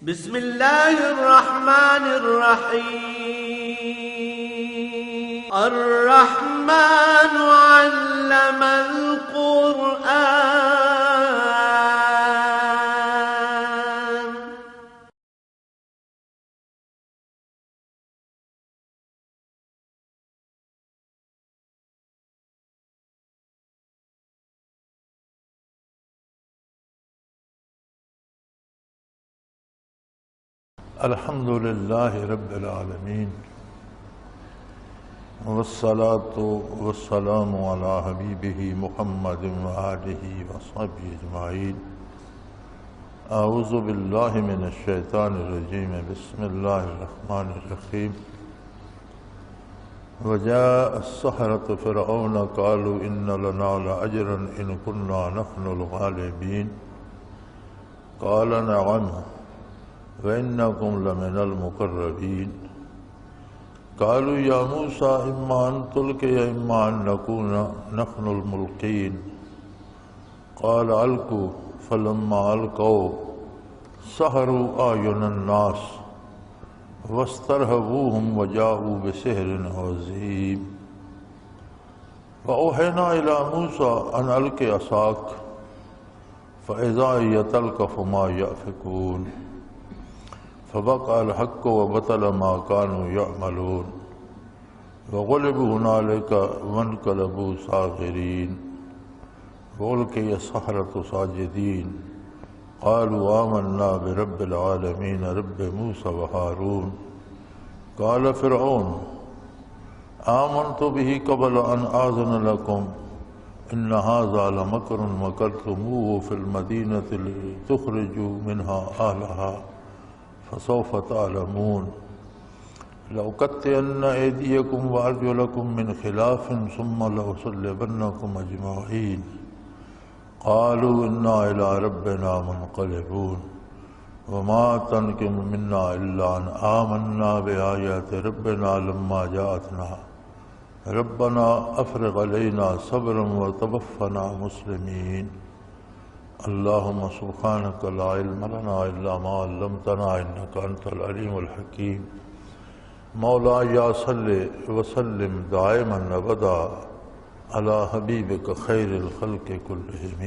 بسم الله الرحمن الرحيم. الرحمن علم القرآن. الحمد لله رب العالمين، والصلاة والسلام على حبيبه محمد وآله وصحبه أجمعين. أعوذ بالله من الشيطان الرجيم. بسم الله الرحمن الرحيم. وجاء السحرة فرعون قالوا إن لنا لأجرا إن كنا نحن الغالبين. قال نعم وَإِنَّكُمْ لَمِنَ الْمُقَرَّبِينَ. قالوا يا موسى إما أن تلقي إما أن نكون نحن الملقين. قال ألقوا فلما ألقوا سحروا أعين الناس واسترهبوهم وجاءوا بسحر عظيم. فأوحينا إلى موسى أن ألق عصاك فإذا هي تلقف ما يأفكون. فوقع الحق وبطل ما كانوا يعملون وغلبوا هنالك وانقلبوا صاغرين. وألقي السحرة ساجدين قالوا آمنا برب العالمين رب موسى وهارون. قال فرعون آمنت به قبل أن آذن لكم إن هذا لمكر مكرتموه في المدينة لتخرجوا منها أهلها فسوف تعلمون. لأقطعن أيديكم وأرجلكم من خلاف ثم لأصلبنكم أجمعين. قالوا إنا إلى ربنا منقلبون. وما تنقم منا إلا أن آمنا بآيات ربنا لما جاءتنا ربنا أفرغ علينا صبرا وتوفنا مسلمين. اللهم سبحانك لا علم لنا إلا ما علمتنا إنك أنت العليم الحكيم. مولاي صل وسلم دائما أبدا على حبيبك خير الخلق كلهم.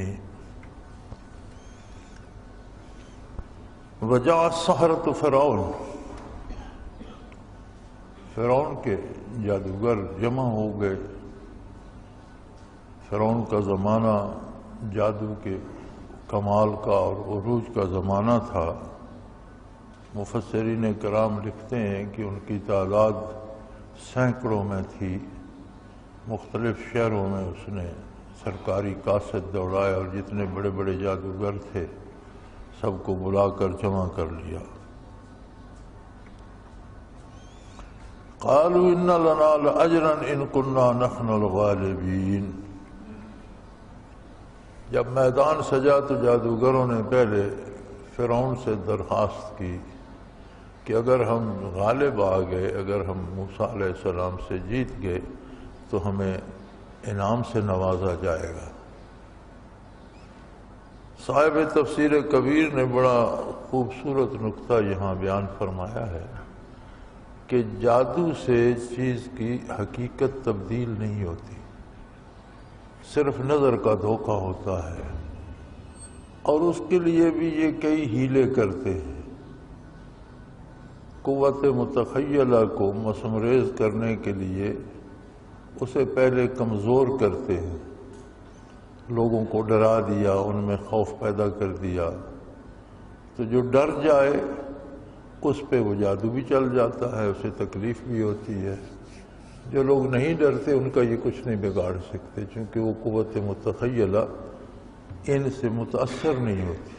وجاء السحرة فرعون. فرعون کے جادوگر جمع ہو گئے. فرعون کا زمانہ جادو کے کمال کا اور عروج کا زمانہ تھا. مفسرین کرام لکھتے ہیں کہ ان کی تعداد سینکڑوں میں تھی. مختلف شہروں میں اس نے سرکاری قاصد دوڑائے اور جتنے بڑے بڑے جادوگر تھے سب کو بلا کر جمع کر لیا. قالوا ان لنا لاجرا ان كنا نحن الغالبین. جب میدان سجا تو جادوگروں نے پہلے فرعون سے درخواست کی کہ اگر ہم غالب آ گئے، اگر ہم موسیٰ علیہ السلام سے جیت گئے تو ہمیں انعام سے نوازا جائے گا. صاحب تفسیر کبیر نے بڑا خوبصورت نکتہ یہاں بیان فرمایا ہے کہ جادو سے چیز کی حقیقت تبدیل نہیں ہوتی، صرف نظر کا دھوکہ ہوتا ہے. اور اس کے لیے بھی یہ کئی ہیلے کرتے ہیں. قوت متخیلہ کو مسمریز کرنے کے لیے اسے پہلے کمزور کرتے ہیں. لوگوں کو ڈرا دیا، ان میں خوف پیدا کر دیا تو جو ڈر جائے اس پہ وہ جادو بھی چل جاتا ہے، اسے تکلیف بھی ہوتی ہے. جو لوگ نہیں ڈرتے ان کا یہ کچھ نہیں بگاڑ سکتے، چونکہ وہ قوت متخیلہ ان سے متاثر نہیں ہوتی.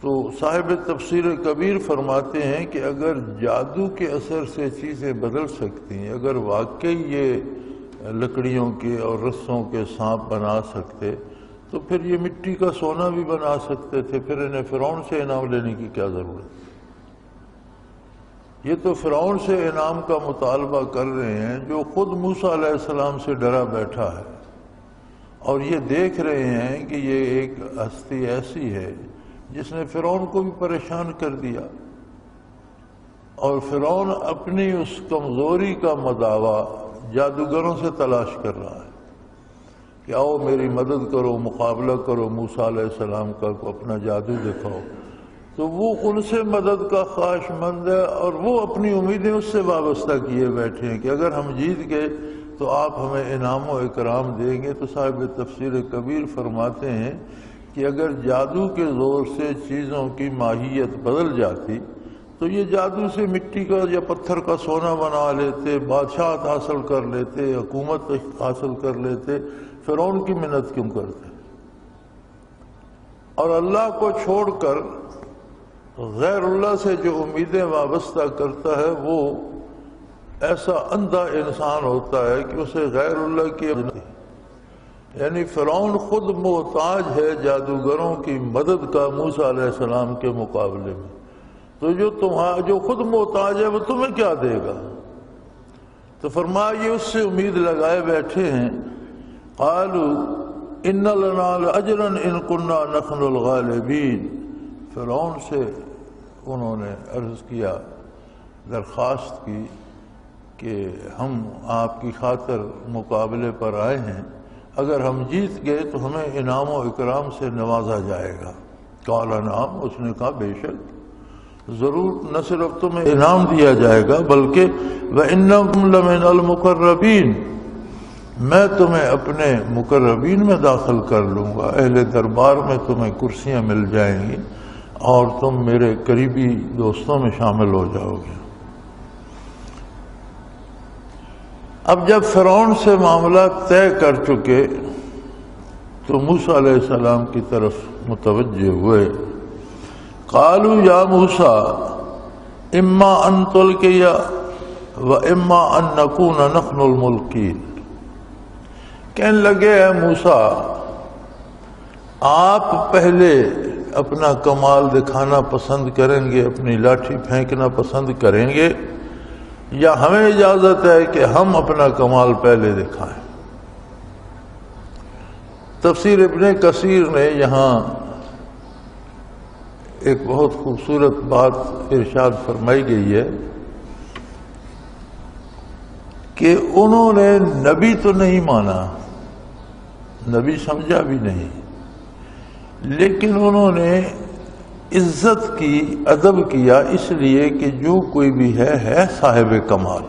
تو صاحب تفسیر کبیر فرماتے ہیں کہ اگر جادو کے اثر سے چیزیں بدل سکتی ہیں، اگر واقعی یہ لکڑیوں کے اور رسوں کے سانپ بنا سکتے تو پھر یہ مٹی کا سونا بھی بنا سکتے تھے. پھر انہیں فرعون سے انعام لینے کی کیا ضرورت؟ یہ تو فرعون سے انعام کا مطالبہ کر رہے ہیں جو خود موسیٰ علیہ السلام سے ڈرا بیٹھا ہے، اور یہ دیکھ رہے ہیں کہ یہ ایک ہستی ایسی ہے جس نے فرعون کو بھی پریشان کر دیا، اور فرعون اپنی اس کمزوری کا مداوا جادوگروں سے تلاش کر رہا ہے کہ آؤ میری مدد کرو، مقابلہ کرو موسیٰ علیہ السلام کا، اپنا جادو دکھاؤ۔ تو وہ ان سے مدد کا خواہش مند ہے، اور وہ اپنی امیدیں اس سے وابستہ کیے بیٹھے ہیں کہ اگر ہم جیت گئے تو آپ ہمیں انعام و اکرام دیں گے۔ تو صاحب تفسیر کبیر فرماتے ہیں کہ اگر جادو کے زور سے چیزوں کی ماہیت بدل جاتی تو یہ جادو سے مٹی کا یا پتھر کا سونا بنا لیتے، بادشاہت حاصل کر لیتے، حکومت حاصل کر لیتے، فرعون کی منت کیوں کرتے؟ اور اللہ کو چھوڑ کر غیر اللہ سے جو امیدیں وابستہ کرتا ہے وہ ایسا اندھا انسان ہوتا ہے کہ اسے غیر اللہ کی، یعنی فرعون خود محتاج ہے جادوگروں کی مدد کا موسیٰ علیہ السلام کے مقابلے میں، تو جو خود محتاج ہے وہ تمہیں کیا دے گا؟ تو فرمایا یہ اس سے امید لگائے بیٹھے ہیں۔ قالوا ان لنا لاجرا ان كنا نحن الغالبین، فرعون سے انہوں نے عرض کیا، درخواست کی کہ ہم آپ کی خاطر مقابلے پر آئے ہیں، اگر ہم جیت گئے تو ہمیں انعام و اکرام سے نوازا جائے گا۔ قال نعم، اس نے کہا بے شک، ضرور، نہ صرف تمہیں انعام دیا جائے گا بلکہ وَإِنَّكُمْ لَمِنَ الْمُقَرَّبِينَ، میں تمہیں اپنے مقربین میں داخل کر لوں گا، اہل دربار میں تمہیں کرسیاں مل جائیں گی اور تم میرے قریبی دوستوں میں شامل ہو جاؤ گے۔ اب جب فرعون سے معاملات طے کر چکے تو موسیٰ علیہ السلام کی طرف متوجہ ہوئے۔ قالوا یا موسیٰ اما ان تلقی و اما ان نکون نحن الملقین، کہنے لگے اے موسیٰ آپ پہلے اپنا کمال دکھانا پسند کریں گے، اپنی لاٹھی پھینکنا پسند کریں گے، یا ہمیں اجازت ہے کہ ہم اپنا کمال پہلے دکھائیں؟ تفسیر ابن کثیر نے یہاں ایک بہت خوبصورت بات ارشاد فرمائی گئی ہے کہ انہوں نے نبی تو نہیں مانا، نبی سمجھا بھی نہیں، لیکن انہوں نے عزت کی، ادب کیا، اس لیے کہ جو کوئی بھی ہے صاحب کمال،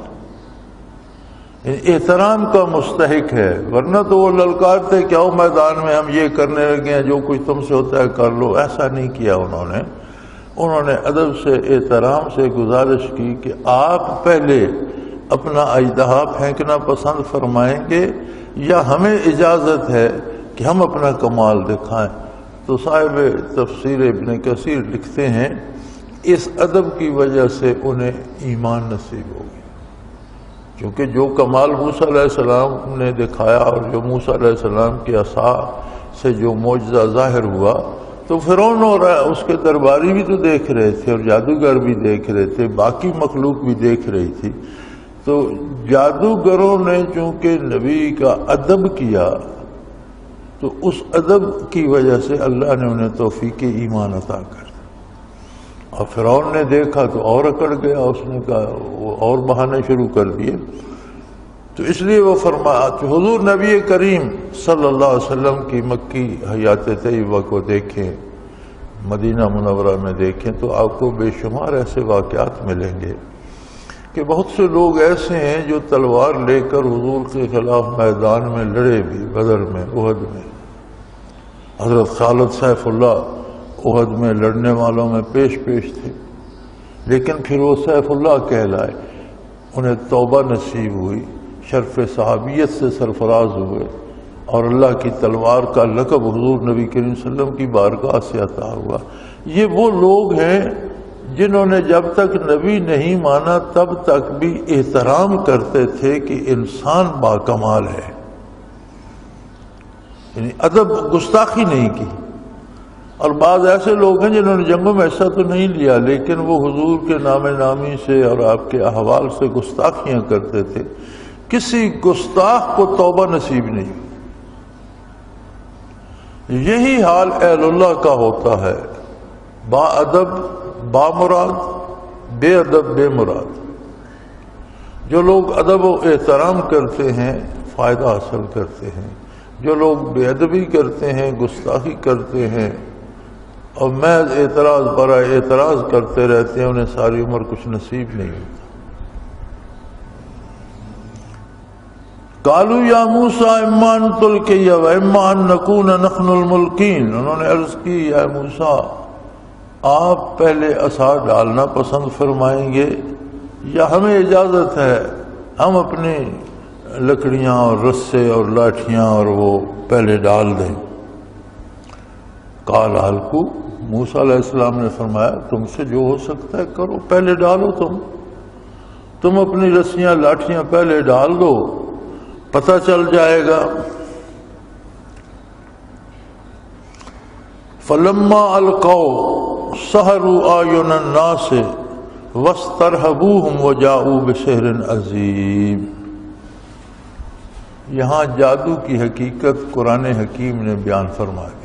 احترام کا مستحق ہے، ورنہ تو وہ للکارتے کہ آؤ میدان میں ہم یہ کرنے لگے ہیں، جو کچھ تم سے ہوتا ہے کر لو، ایسا نہیں کیا انہوں نے ادب سے، احترام سے گزارش کی کہ آپ پہلے اپنا اژدہا پھینکنا پسند فرمائیں گے یا ہمیں اجازت ہے کہ ہم اپنا کمال دکھائیں؟ تو صاحب تفسیر ابن کثیر لکھتے ہیں اس ادب کی وجہ سے انہیں ایمان نصیب ہو گیا، کیونکہ جو کمال موسیٰ علیہ السلام نے دکھایا اور جو موسیٰ علیہ السلام کی عصا سے جو معجزہ ظاہر ہوا تو فرعون اور اس کے درباری بھی تو دیکھ رہے تھے، اور جادوگر بھی دیکھ رہے تھے، باقی مخلوق بھی دیکھ رہی تھی۔ تو جادوگروں نے چونکہ نبی کا ادب کیا تو اس ادب کی وجہ سے اللہ نے انہیں توفیق ایمان عطا کر دی، اور فرعون نے دیکھا تو اور اکڑ گیا، اس نے کہا وہ اور بہانے شروع کر دیے۔ تو اس لیے وہ فرمایا، حضور نبی کریم صلی اللہ علیہ وسلم کی مکی حیات طیبہ کو دیکھیں، مدینہ منورہ میں دیکھیں تو آپ کو بے شمار ایسے واقعات ملیں گے کہ بہت سے لوگ ایسے ہیں جو تلوار لے کر حضور کے خلاف میدان میں لڑے بھی، بدر میں، احد میں۔ حضرت خالد سیف اللہ احد میں لڑنے والوں میں پیش تھے، لیکن پھر وہ سیف اللہ کہلائے، انہیں توبہ نصیب ہوئی، شرف صحابیت سے سرفراز ہوئے، اور اللہ کی تلوار کا لقب حضور نبی کریم صلی اللہ علیہ وسلم کی بارگاہ سے عطا ہوا۔ یہ وہ لوگ ہیں جنہوں نے جب تک نبی نہیں مانا تب تک بھی احترام کرتے تھے کہ انسان باکمال ہے، یعنی ادب، گستاخی نہیں کی۔ اور بعض ایسے لوگ ہیں جنہوں نے جنگوں میں حصہ تو نہیں لیا لیکن وہ حضور کے نام نامی سے اور آپ کے احوال سے گستاخیاں کرتے تھے، کسی گستاخ کو توبہ نصیب نہیں۔ یہی حال اہل اللہ کا ہوتا ہے با ادب با مراد، بے ادب بے مراد۔ جو لوگ ادب و احترام کرتے ہیں فائدہ حاصل کرتے ہیں، جو لوگ بے ادبی کرتے ہیں، گستاخی کرتے ہیں اور محض اعتراض برائے اعتراض کرتے رہتے ہیں، انہیں ساری عمر کچھ نصیب نہیں ہوتا۔ قالوا یا موسیٰ اما ان تلقی و اما ان نکون نحن الملقین، انہوں نے عرض کی یا موسیٰ آپ پہلے عصا ڈالنا پسند فرمائیں گے یا ہمیں اجازت ہے ہم اپنی لکڑیاں اور رسے اور لاٹھیاں اور وہ پہلے ڈال دیں؟ قال القوا، موسیٰ علیہ السلام نے فرمایا تم سے جو ہو سکتا ہے کرو، پہلے ڈالو، تم اپنی رسیاں لاٹھیاں پہلے ڈال دو، پتہ چل جائے گا۔ فلما القوا سحروا اعین الناس واسترهبوهم وجاءوا بسحر عظیم۔ یہاں جادو کی حقیقت قرآن حکیم نے بیان فرما دی۔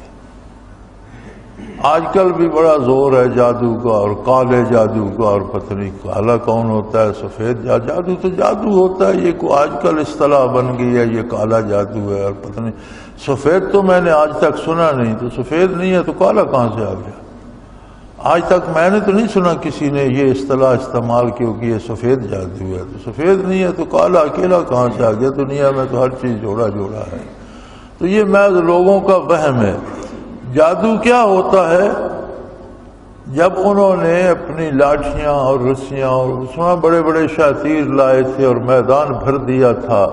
آج کل بھی بڑا زور ہے جادو کا اور کالے جادو کا، اور پتہ نہیں کالا کون ہوتا ہے، سفید جادو تو جادو ہوتا ہے، یہ کو آج کل اصطلاح بن گئی ہے یہ کالا جادو ہے، اور پتہ نہیں سفید تو میں نے آج تک سنا نہیں، تو سفید نہیں ہے تو کالا کہاں سے آ گیا؟ آج تک میں نے تو نہیں سنا کسی نے یہ اصطلاح استعمال کی کہ یہ سفید جادو ہے، تو سفید نہیں ہے تو کالا اکیلا کہاں سے آ گیا؟ دنیا میں تو ہر چیز جوڑا جوڑا ہے۔ تو یہ محض لوگوں کا وہم ہے۔ جادو کیا ہوتا ہے؟ جب انہوں نے اپنی لاٹھیاں اور رسیاں اور سنا بڑے بڑے شاطیر لائے تھے اور میدان بھر دیا تھا،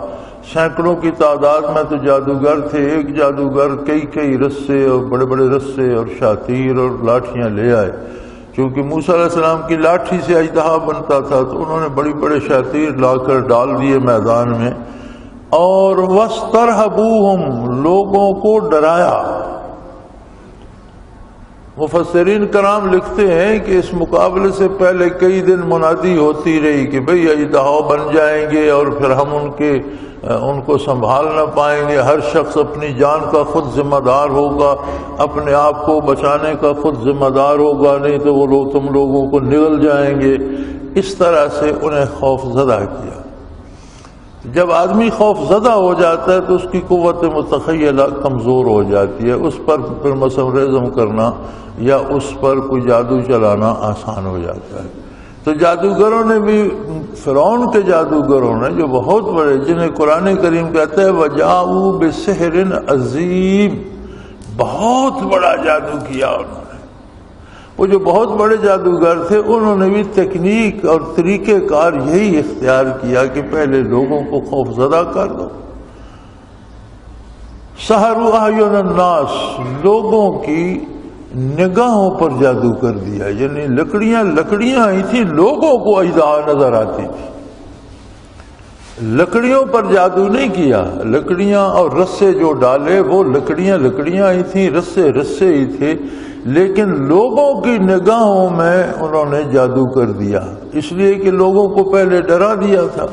سینکڑوں کی تعداد میں تو جادوگر تھے، ایک جادوگر کئی رسے اور بڑے بڑے رسے اور شاطیر اور لاٹھیاں لے آئے، چونکہ موسیٰ علیہ السلام کی لاٹھی سے اژدہا بنتا تھا تو انہوں نے بڑے بڑے شاطیر لا کر ڈال دیے میدان میں، اور وَاسْتَرْهَبُوهُمْ لوگوں کو ڈرایا۔ مفسرین کرام لکھتے ہیں کہ اس مقابلے سے پہلے کئی دن منادی ہوتی رہی کہ بھئی اژدہا بن جائیں گے اور پھر ہم ان کو سنبھال نہ پائیں گے، ہر شخص اپنی جان کا خود ذمہ دار ہوگا، اپنے آپ کو بچانے کا خود ذمہ دار ہوگا، نہیں تو وہ لوگ تم لوگوں کو نگل جائیں گے۔ اس طرح سے انہیں خوف زدہ کیا۔ جب آدمی خوف زدہ ہو جاتا ہے تو اس کی قوت متخیلہ کمزور ہو جاتی ہے، اس پر پھر مسمرزم کرنا یا اس پر کوئی جادو چلانا آسان ہو جاتا ہے۔ تو جادوگروں نے بھی، فرعون کے جادوگروں نے جو بہت بڑے، جنہیں قرآن کریم کہتا ہے وَجَاءُوا بِسِحْرٍ عَظِيمٍ، بہت بڑا جادو کیا انہوں نے۔ وہ جو بہت بڑے جادوگر تھے انہوں نے بھی تکنیک اور طریقہ کار یہی اختیار کیا کہ پہلے لوگوں کو خوف زدہ کر دو۔ سحروا اعین الناس، لوگوں کی نگاہوں پر جادو کر دیا، یعنی لکڑیاں آئی تھیں، لوگوں کو اژدہا نظر آتی تھی، لکڑیوں پر جادو نہیں کیا۔ لکڑیاں اور رسے جو ڈالے وہ لکڑیاں آئی تھیں، رسے ہی تھے، لیکن لوگوں کی نگاہوں میں انہوں نے جادو کر دیا، اس لیے کہ لوگوں کو پہلے ڈرا دیا تھا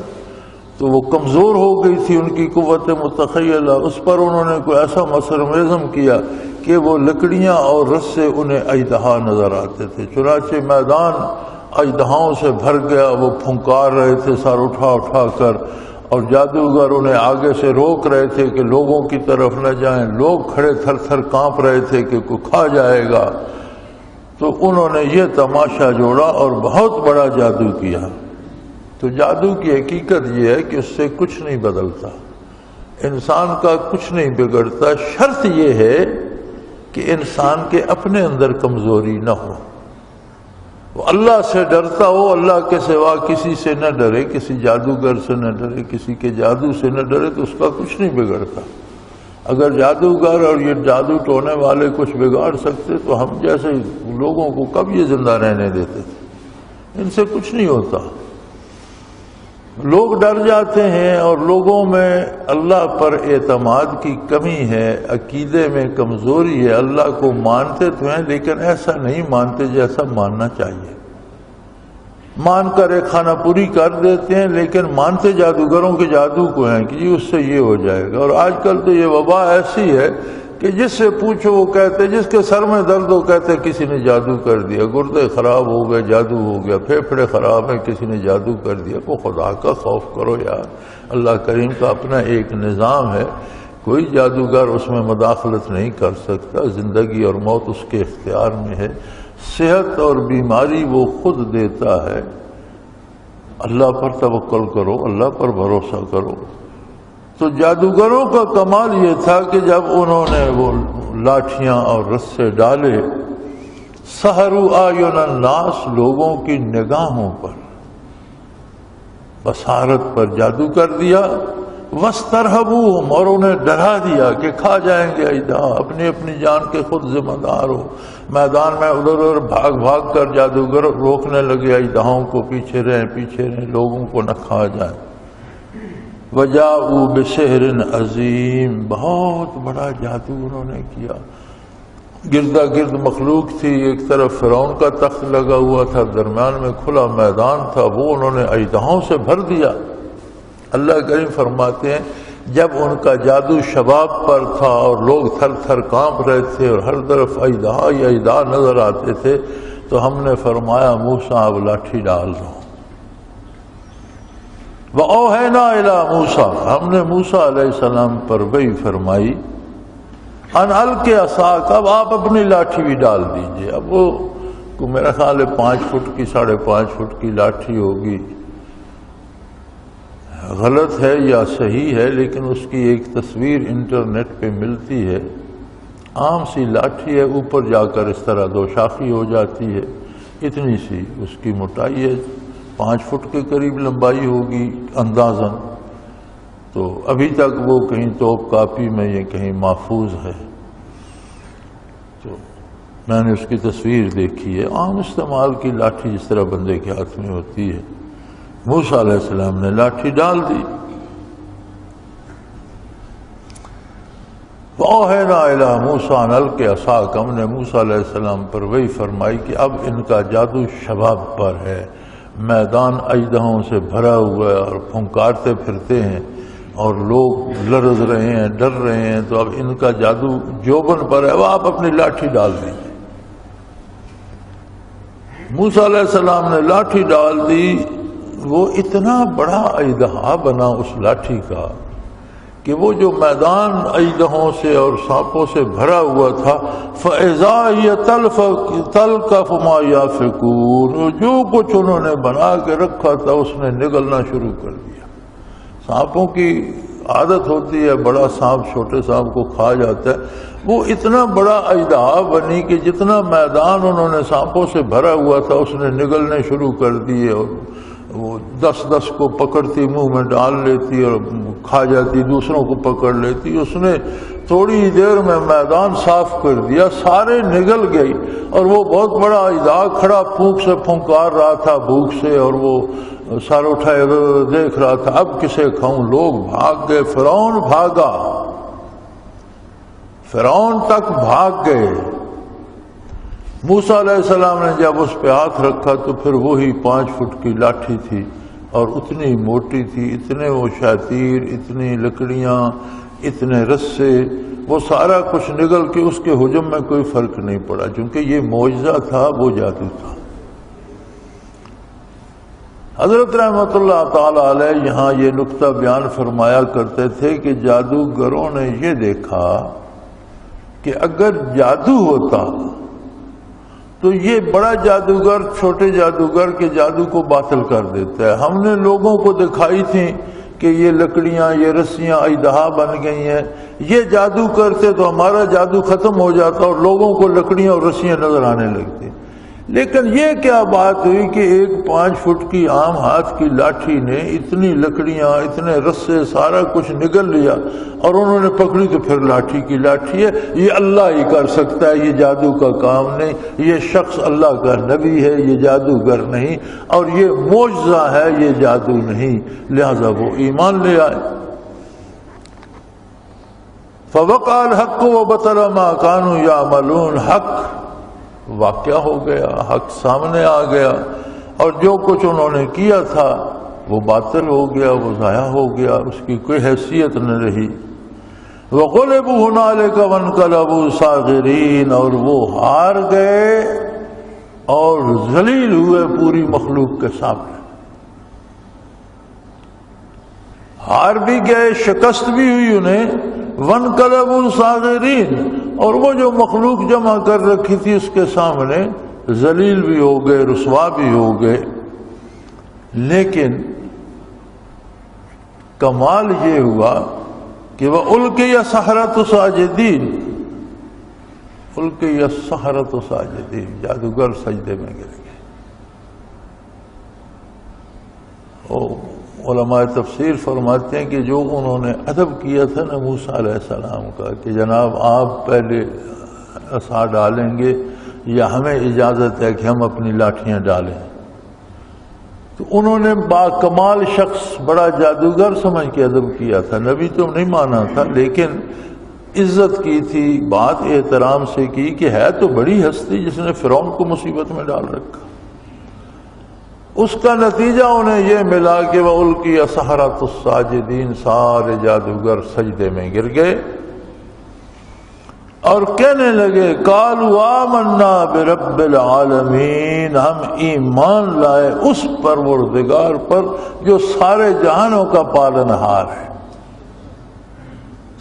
تو وہ کمزور ہو گئی تھی ان کی قوت متخیلہ، اس پر انہوں نے کوئی ایسا مسرمزم کیا کہ وہ لکڑیاں اور رسے انہیں اژدہا نظر آتے تھے۔ چنانچہ میدان اژدہاؤں سے بھر گیا، وہ پھنکار رہے تھے سر اٹھا کر، اور جادوگر انہیں آگے سے روک رہے تھے کہ لوگوں کی طرف نہ جائیں، لوگ کھڑے تھر تھر کانپ رہے تھے کہ کوئی کھا جائے گا۔ تو انہوں نے یہ تماشا جوڑا اور بہت بڑا جادو کیا۔ تو جادو کی حقیقت یہ ہے کہ اس سے کچھ نہیں بدلتا، انسان کا کچھ نہیں بگڑتا، شرط یہ ہے کہ انسان کے اپنے اندر کمزوری نہ ہو، وہ اللہ سے ڈرتا ہو، اللہ کے سوا کسی سے نہ ڈرے، کسی جادوگر سے نہ ڈرے، کسی کے جادو سے نہ ڈرے، تو اس کا کچھ نہیں بگڑتا۔ اگر جادوگر اور یہ جادو ٹونے والے کچھ بگاڑ سکتے تو ہم جیسے لوگوں کو کب یہ زندہ رہنے دیتے تھے؟ ان سے کچھ نہیں ہوتا۔ لوگ ڈر جاتے ہیں اور لوگوں میں اللہ پر اعتماد کی کمی ہے، عقیدے میں کمزوری ہے، اللہ کو مانتے تو ہیں لیکن ایسا نہیں مانتے جیسا ماننا چاہیے، مان کر ایک خانہ پوری کر دیتے ہیں لیکن مانتے جادوگروں کے جادو کو ہیں کہ جی اس سے یہ ہو جائے گا۔ اور آج کل تو یہ وبا ایسی ہے کہ جس سے پوچھو وہ کہتے، جس کے سر میں درد ہو کہتے کسی نے جادو کر دیا، گردے خراب ہو گئے جادو ہو گیا، پھیپھڑے خراب ہیں کسی نے جادو کر دیا۔ وہ خدا کا خوف کرو یار، اللہ کریم کا اپنا ایک نظام ہے، کوئی جادوگر اس میں مداخلت نہیں کر سکتا، زندگی اور موت اس کے اختیار میں ہے، صحت اور بیماری وہ خود دیتا ہے، اللہ پر توکل کرو، اللہ پر بھروسہ کرو۔ تو جادوگروں کا کمال یہ تھا کہ جب انہوں نے وہ لاٹھیاں اور رسے ڈالے، سحروا اعین الناس، لوگوں کی نگاہوں پر، بصارت پر جادو کر دیا، واسترہبوہم، اور انہیں ڈرا دیا کہ کھا جائیں گے اژدہا، اپنی اپنی جان کے خود ذمہ دار ہو۔ میدان میں ادھر ادھر بھاگ بھاگ کر جادوگر روکنے لگے اژدہاؤں کو، پیچھے رہیں لوگوں کو نہ کھا جائیں۔ وجاءوا بسحر عظیم، بہت بڑا جادو انہوں نے کیا۔ گردا گرد مخلوق تھی، ایک طرف فرعون کا تخت لگا ہوا تھا، درمیان میں کھلا میدان تھا، وہ انہوں نے اژدہاؤں سے بھر دیا۔ اللہ کریم فرماتے ہیں جب ان کا جادو شباب پر تھا اور لوگ تھر تھر کانپ رہے تھے اور ہر طرف اژدہا ہی اژدہا نظر آتے تھے، تو ہم نے فرمایا موسیٰ اب لاٹھی ڈال دو۔ وَأَوْحَيْنَا إِلَىٰ مُوسَىٰ، ہم نے موسیٰ علیہ السلام پر وحی فرمائی، ان القِ عصاک، اب آپ اپنی لاٹھی بھی ڈال دیجئے۔ اب وہ میرا خیال ہے 5 فٹ کی 5.5 فٹ کی لاٹھی ہوگی، غلط ہے یا صحیح ہے لیکن اس کی ایک تصویر انٹرنیٹ پہ ملتی ہے، عام سی لاٹھی ہے، اوپر جا کر اس طرح 2 شاخی ہو جاتی ہے، اتنی سی اس کی موٹائی ہے، 5 فٹ کے قریب لمبائی ہوگی اندازاً۔ تو ابھی تک وہ کہیں توپ کاپی میں یہ کہیں محفوظ ہے، تو میں نے اس کی تصویر دیکھی ہے، عام استعمال کی لاٹھی جس طرح بندے کے ہاتھ میں ہوتی ہے۔ موسیٰ علیہ السلام نے لاٹھی ڈال دی۔ وَأَوْحَيْنَا إِلَىٰ مُوسَىٰ أَنِ الْقِ عَصَاكَ، ہم نے موسیٰ علیہ السلام پر وہی فرمائی کہ اب ان کا جادو شباب پر ہے، میدان اژدہوں سے بھرا ہوا ہے اور پھنکارتے پھرتے ہیں اور لوگ لرز رہے ہیں، ڈر رہے ہیں، تو اب ان کا جادو جوبن پر ہے، وہ آپ اپنی لاٹھی ڈال دیجیے۔ موسیٰ علیہ السلام نے لاٹھی ڈال دی، وہ اتنا بڑا اژدہا بنا اس لاٹھی کا کہ وہ جو میدان اژدہوں سے اور سانپوں سے بھرا ہوا تھا، فَإِذَا هِيَ تَلْقَفُ مَا يَأْفِكُونَ، جو کچھ انہوں نے بنا کے رکھا تھا اس نے نگلنا شروع کر دیا۔ سانپوں کی عادت ہوتی ہے، بڑا سانپ چھوٹے سانپ کو کھا جاتا ہے، وہ اتنا بڑا اژدہا بنی کہ جتنا میدان انہوں نے سانپوں سے بھرا ہوا تھا اس نے نگلنے شروع کر دیے، اور وہ 10 کو پکڑتی منہ میں ڈال لیتی اور کھا جاتی، دوسروں کو پکڑ لیتی۔ اس نے تھوڑی دیر میں میدان صاف کر دیا، سارے نگل گئی، اور وہ بہت بڑا اژدہا کھڑا پھونک سے پھنکار رہا تھا بھوک سے، اور وہ سر اٹھائے دیکھ رہا تھا اب کسے کھاؤں۔ لوگ بھاگ گئے، فرعون بھاگا، فرعون تک بھاگ گئے۔ موسیٰ علیہ السلام نے جب اس پہ ہاتھ رکھا تو پھر وہی 5 فٹ کی لاٹھی تھی، اور اتنی موٹی تھی، اتنے وہ شاتیر، اتنی لکڑیاں، اتنے رسے، وہ سارا کچھ نگل کے اس کے حجم میں کوئی فرق نہیں پڑا، چونکہ یہ معجزہ تھا، وہ جادو تھا۔ حضرت رحمۃ اللہ تعالی علیہ یہاں یہ نقطہ بیان فرمایا کرتے تھے کہ جادوگروں نے یہ دیکھا کہ اگر جادو ہوتا تو یہ بڑا جادوگر چھوٹے جادوگر کے جادو کو باطل کر دیتا ہے۔ ہم نے لوگوں کو دکھائی تھی کہ یہ لکڑیاں، یہ رسیاں اژدہا بن گئی ہیں، یہ جادو کرتے تو ہمارا جادو ختم ہو جاتا اور لوگوں کو لکڑیاں اور رسیاں نظر آنے لگتی۔ لیکن یہ کیا بات ہوئی کہ ایک 5 فٹ کی عام ہاتھ کی لاٹھی نے اتنی لکڑیاں، اتنے رسے، سارا کچھ نگل لیا، اور انہوں نے پکڑی تو پھر لاٹھی کی لاٹھی ہے۔ یہ اللہ ہی کر سکتا ہے، یہ جادو کا کام نہیں، یہ شخص اللہ کا نبی ہے، یہ جادوگر نہیں، اور یہ معجزہ ہے، یہ جادو نہیں، لہذا وہ ایمان لے آئے۔ فَوَقَعَ الْحَقُّ وَبَطَلَ مَا كَانُوا يَعْمَلُونَ، حق واقعہ ہو گیا، حق سامنے آ گیا، اور جو کچھ انہوں نے کیا تھا وہ باطل ہو گیا، وہ ضائع ہو گیا، اس کی کوئی حیثیت نہ رہی۔ وَغُلِبُوا هُنَالِكَ وَانقَلَبُوا صَاغِرِينَ، اور وہ ہار گئے اور ذلیل ہوئے پوری مخلوق کے سامنے، ہار بھی گئے، شکست بھی ہوئی انہیں، وَانقَلَبُوا صَاغِرِينَ، اور وہ جو مخلوق جمع کر رکھی تھی اس کے سامنے ذلیل بھی ہو گئے، رسوا بھی ہو گئے۔ لیکن کمال یہ ہوا کہ وَأُلْقِيَ السَّحَرَةُ ساجدین، اُلْقِيَ السَّحَرَةُ ساجدین، جادوگر سجدے میں گر گئے۔ علماء تفسیر فرماتے ہیں کہ جو انہوں نے ادب کیا تھا نا موسیٰ علیہ السلام کا کہ جناب آپ پہلے عصا ڈالیں گے یا ہمیں اجازت ہے کہ ہم اپنی لاٹھیاں ڈالیں، تو انہوں نے با کمال شخص بڑا جادوگر سمجھ کے ادب کیا تھا، نبی تو نہیں مانا تھا، لیکن عزت کی تھی، بات احترام سے کی کہ ہے تو بڑی ہستی جس نے فرعون کو مصیبت میں ڈال رکھا۔ اس کا نتیجہ انہیں یہ ملا کہ وَأُلْقِيَ السَّحَرَةُ السَّاجِدِينَ، سارے جادوگر سجدے میں گر گئے اور کہنے لگے قَالُوا آمَنَّا بِرَبِّ الْعَالَمِينَ، ہم ایمان لائے اس پروردگار پر جو سارے جہانوں کا پالنہار ہے،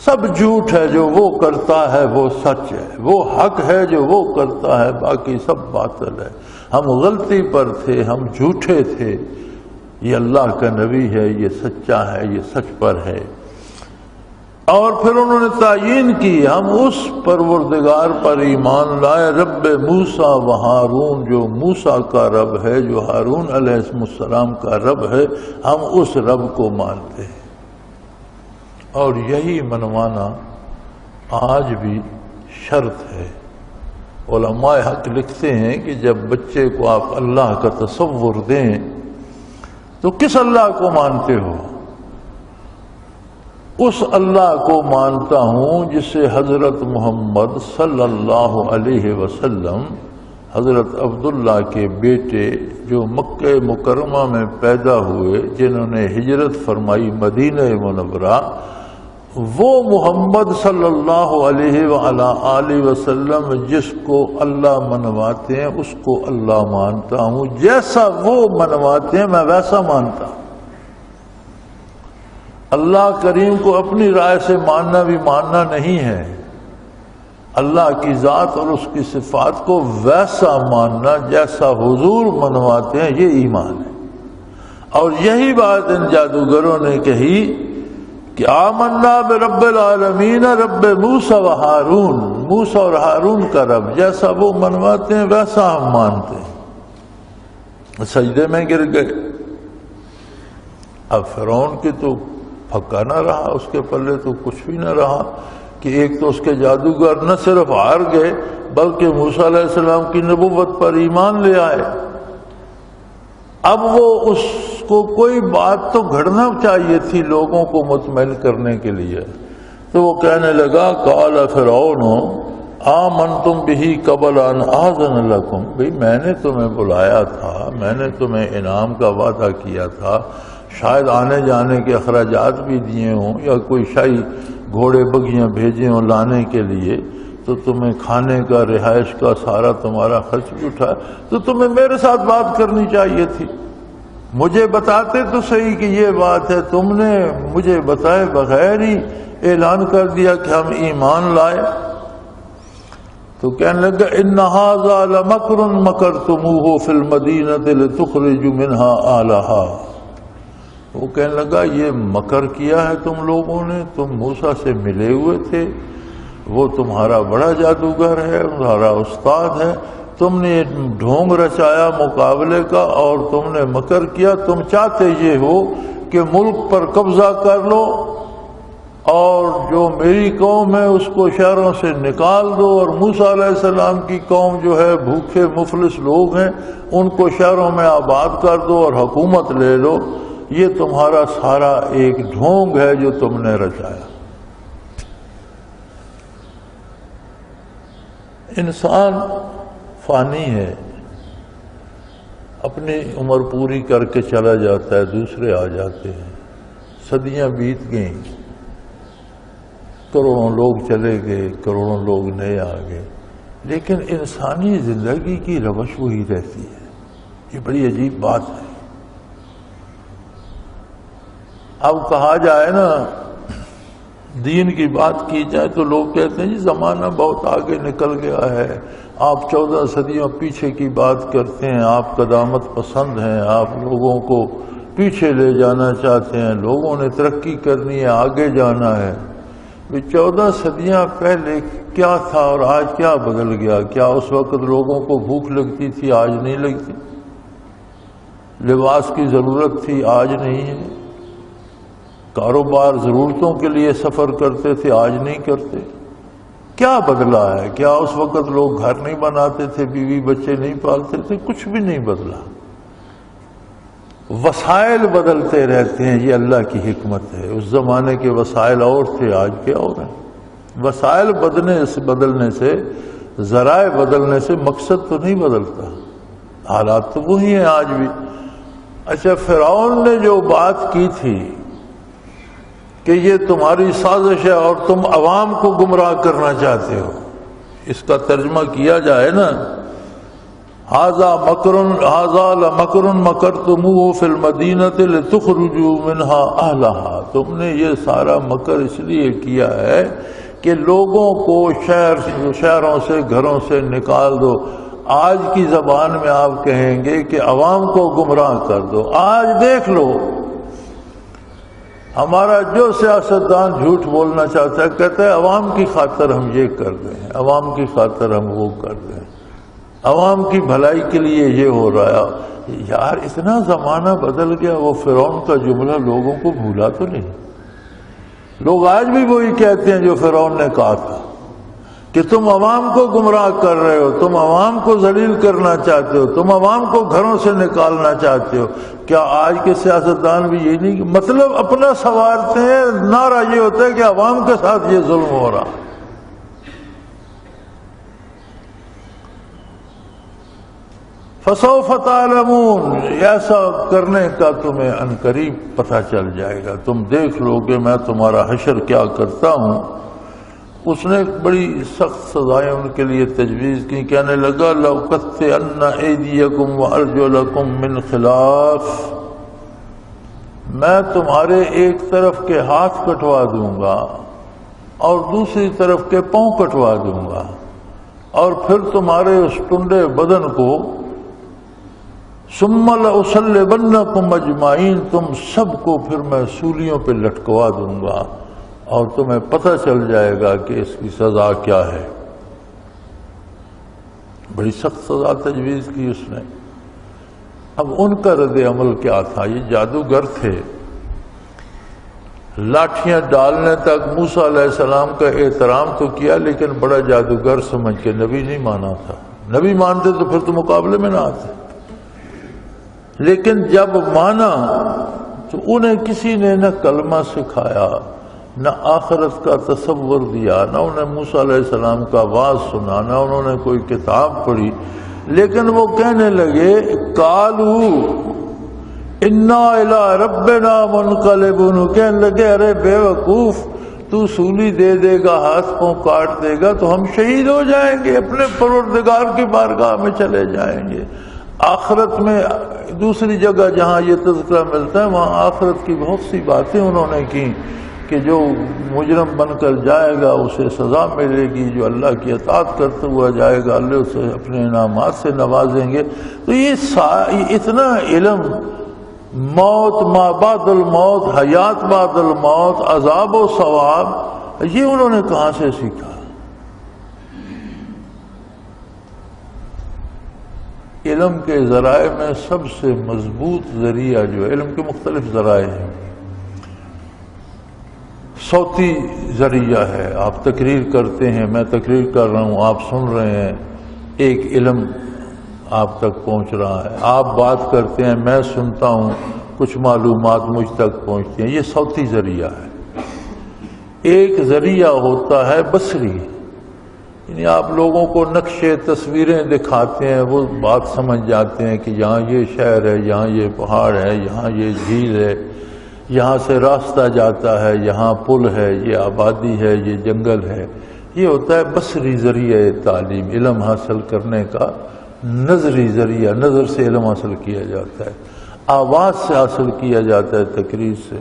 سب جھوٹ ہے جو وہ کرتا ہے وہ سچ ہے، وہ حق ہے جو وہ کرتا ہے باقی سب باطل ہے، ہم غلطی پر تھے، ہم جھوٹے تھے، یہ اللہ کا نبی ہے، یہ سچا ہے، یہ سچ پر ہے۔ اور پھر انہوں نے تعیین کی ہم اس پروردگار پر ایمان لائے رب موسیٰ و ہارون، جو موسیٰ کا رب ہے، جو ہارون علیہ السلام کا رب ہے، ہم اس رب کو مانتے ہیں۔ اور یہی منوانا آج بھی شرط ہے۔ علماء حق لکھتے ہیں کہ جب بچے کو آپ اللہ کا تصور دیں تو کس اللہ کو مانتے ہو؟ اس اللہ کو مانتا ہوں جسے حضرت محمد صلی اللہ علیہ وسلم، حضرت عبداللہ کے بیٹے جو مکہ مکرمہ میں پیدا ہوئے، جنہوں نے ہجرت فرمائی مدینہ منورہ، وہ محمد صلی اللہ علیہ وآلہ وسلم جس کو اللہ منواتے ہیں اس کو اللہ مانتا ہوں، جیسا وہ منواتے ہیں میں ویسا مانتا ہوں۔ اللہ کریم کو اپنی رائے سے ماننا بھی ماننا نہیں ہے، اللہ کی ذات اور اس کی صفات کو ویسا ماننا جیسا حضور منواتے ہیں، یہ ایمان ہے۔ اور یہی بات ان جادوگروں نے کہی کہ آمنا برب العالمین رب موسیٰ و ہارون، موسیٰ اور ہارون کا رب جیسا وہ منواتے ہیں ویسا ہم مانتے ہیں۔ سجدے میں گر گئے۔ اب فرعون کی تو پھکا نہ رہا، اس کے پلے تو کچھ بھی نہ رہا کہ ایک تو اس کے جادوگر نہ صرف ہار گئے بلکہ موسیٰ علیہ السلام کی نبوت پر ایمان لے آئے۔ اب وہ اس کو کوئی بات تو گھڑنا چاہیے تھی لوگوں کو مطمئن کرنے کے لیے، تو وہ کہنے لگا قال فرعون آمنتم بہ قبل ان آذن لکم، بھئی میں نے تمہیں بلایا تھا، میں نے تمہیں انعام کا وعدہ کیا تھا، شاید آنے جانے کے اخراجات بھی دیے ہوں یا کوئی شاہی گھوڑے بگیاں بھیجے ہوں لانے کے لیے، تو تمہیں کھانے کا رہائش کا سارا تمہارا خرچ بھی اٹھا، تو تمہیں میرے ساتھ بات کرنی چاہیے تھی، مجھے بتاتے تو صحیح کہ یہ بات ہے، تم نے مجھے بتائے بغیر ہی اعلان کر دیا کہ ہم ایمان لائے۔ تو کہنے لگا ان ھذا لمکر مکرتموہ فی المدینۃ لتخرجوا منہا اہلھا، وہ کہنے لگا یہ مکر کیا ہے تم لوگوں نے، تم موسیٰ سے ملے ہوئے تھے، وہ تمہارا بڑا جادوگر ہے، تمہارا استاد ہے، تم نے ڈھونگ رچایا مقابلے کا اور تم نے مکر کیا، تم چاہتے یہ ہو کہ ملک پر قبضہ کر لو اور جو میری قوم ہے اس کو شہروں سے نکال دو، اور موسیٰ علیہ السلام کی قوم جو ہے بھوکے مفلس لوگ ہیں ان کو شہروں میں آباد کر دو اور حکومت لے لو، یہ تمہارا سارا ایک ڈھونگ ہے جو تم نے رچایا۔ انسان فانی ہے، اپنی عمر پوری کر کے چلا جاتا ہے، دوسرے آ جاتے ہیں، صدیاں بیت گئیں، کروڑوں لوگ چلے گئے، کروڑوں لوگ نئے آ گئے، لیکن انسانی زندگی کی روش وہی رہتی ہے۔ یہ بڑی عجیب بات ہے۔ اب کہا جائے نا، دین کی بات کی جائے تو لوگ کہتے ہیں جی زمانہ بہت آگے نکل گیا ہے، آپ 14 صدیوں پیچھے کی بات کرتے ہیں، آپ قدامت پسند ہیں، آپ لوگوں کو پیچھے لے جانا چاہتے ہیں، لوگوں نے ترقی کرنی ہے، آگے جانا ہے۔ 14 صدیاں پہلے کیا تھا اور آج کیا بدل گیا؟ کیا اس وقت لوگوں کو بھوک لگتی تھی، آج نہیں لگتی؟ لباس کی ضرورت تھی، آج نہیں ہے؟ کاروبار ضرورتوں کے لیے سفر کرتے تھے، آج نہیں کرتے؟ کیا بدلا ہے؟ کیا اس وقت لوگ گھر نہیں بناتے تھے، بیوی بچے نہیں پالتے تھے؟ کچھ بھی نہیں بدلا۔ وسائل بدلتے رہتے ہیں، یہ اللہ کی حکمت ہے۔ اس زمانے کے وسائل اور تھے، آج کے اور ہیں۔ وسائل بدلنے سے، ذرائع بدلنے سے مقصد تو نہیں بدلتا، حالات تو وہی ہیں آج بھی۔ اچھا، فرعون نے جو بات کی تھی کہ یہ تمہاری سازش ہے اور تم عوام کو گمراہ کرنا چاہتے ہو، اس کا ترجمہ کیا جائے نا، ھذا لمکر مکرتموہ فی المدینۃ لتخرجوا منہا اہلہا، تم نے یہ سارا مکر اس لیے کیا ہے کہ لوگوں کو شہروں سے، گھروں سے نکال دو۔ آج کی زبان میں آپ کہیں گے کہ عوام کو گمراہ کر دو۔ آج دیکھ لو، ہمارا جو سیاستدان جھوٹ بولنا چاہتا ہے کہتا ہے عوام کی خاطر ہم یہ کر دیں، عوام کی خاطر ہم وہ کر دیں، عوام کی بھلائی کے لیے یہ ہو رہا ہے۔ یار اتنا زمانہ بدل گیا، وہ فرعون کا جملہ لوگوں کو بھولا تو نہیں؟ لوگ آج بھی وہی کہتے ہیں جو فرعون نے کہا تھا کہ تم عوام کو گمراہ کر رہے ہو، تم عوام کو ذلیل کرنا چاہتے ہو، تم عوام کو گھروں سے نکالنا چاہتے ہو۔ کیا آج کے سیاستدان بھی یہ نہیں؟ مطلب اپنا سنوارتے ہیں، نعرہ یہ ہوتا ہے کہ عوام کے ساتھ یہ ظلم ہو رہا۔ فسوف تعلمون، ایسا کرنے کا تمہیں عنقریب پتہ چل جائے گا، تم دیکھ لو کہ میں تمہارا حشر کیا کرتا ہوں۔ اس نے بڑی سخت سزائیں ان کے لیے تجویز کی، کہنے لگا لَأُقَطِّعَنَّ أَيْدِيَكُمْ وَأَرْجُلَكُمْ مِنْ خِلَافٍ، میں تمہارے ایک طرف کے ہاتھ کٹوا دوں گا اور دوسری طرف کے پاؤں کٹوا دوں گا، اور پھر تمہارے اس ٹنڈے بدن کو ثُمَّ لَأُصَلِّبَنَّكُمْ أَجْمَعِينَ، تم سب کو پھر میں سولیوں پہ لٹکوا دوں گا، اور تمہیں پتہ چل جائے گا کہ اس کی سزا کیا ہے۔ بڑی سخت سزا تجویز کی اس نے۔ اب ان کا رد عمل کیا تھا؟ یہ جادوگر تھے، لاٹھیاں ڈالنے تک موسیٰ علیہ السلام کا احترام تو کیا، لیکن بڑا جادوگر سمجھ کے نبی نہیں مانا تھا۔ نبی مانتے تو پھر تو مقابلے میں نہ آتے، لیکن جب مانا تو انہیں کسی نے نہ کلمہ سکھایا، نہ آخرت کا تصور دیا، نہ انہیں موسیٰ علیہ السلام کا واعظ سنا، نہ انہوں نے کوئی کتاب پڑھی، لیکن وہ کہنے لگے قالوا انا الی ربنا منقلبون، کہنے لگے ارے بے وقوف، تو سولی دے دے گا، ہاتھ پاؤں کاٹ دے گا تو ہم شہید ہو جائیں گے، اپنے پروردگار کی بارگاہ میں چلے جائیں گے۔ آخرت میں دوسری جگہ جہاں یہ تذکرہ ملتا ہے وہاں آخرت کی بہت سی باتیں انہوں نے کی کہ جو مجرم بن کر جائے گا اسے سزا ملے گی، جو اللہ کی اطاعت کرتے ہوا جائے گا اللہ اسے اپنے انعامات سے نوازیں گے۔ تو یہ اتنا علم، موت ما بعد الموت، حیات بعد الموت، عذاب و ثواب، یہ انہوں نے کہاں سے سیکھا؟ علم کے ذرائع میں سب سے مضبوط ذریعہ جو علم کے مختلف ذرائع ہیں، صوتی ذریعہ ہے، آپ تقریر کرتے ہیں، میں تقریر کر رہا ہوں، آپ سن رہے ہیں، ایک علم آپ تک پہنچ رہا ہے۔ آپ بات کرتے ہیں، میں سنتا ہوں، کچھ معلومات مجھ تک پہنچتی ہیں، یہ صوتی ذریعہ ہے۔ ایک ذریعہ ہوتا ہے بصری، یعنی آپ لوگوں کو نقشے تصویریں دکھاتے ہیں، وہ بات سمجھ جاتے ہیں کہ یہاں یہ شہر ہے، یہاں یہ پہاڑ ہے، یہاں یہ جھیل ہے، یہاں سے راستہ جاتا ہے، یہاں پل ہے، یہ آبادی ہے، یہ جنگل ہے. یہ ہوتا ہے بصری ذریعہ تعلیم، علم حاصل کرنے کا نظری ذریعہ، نظر سے علم حاصل کیا جاتا ہے، آواز سے حاصل کیا جاتا ہے، تقریر سے.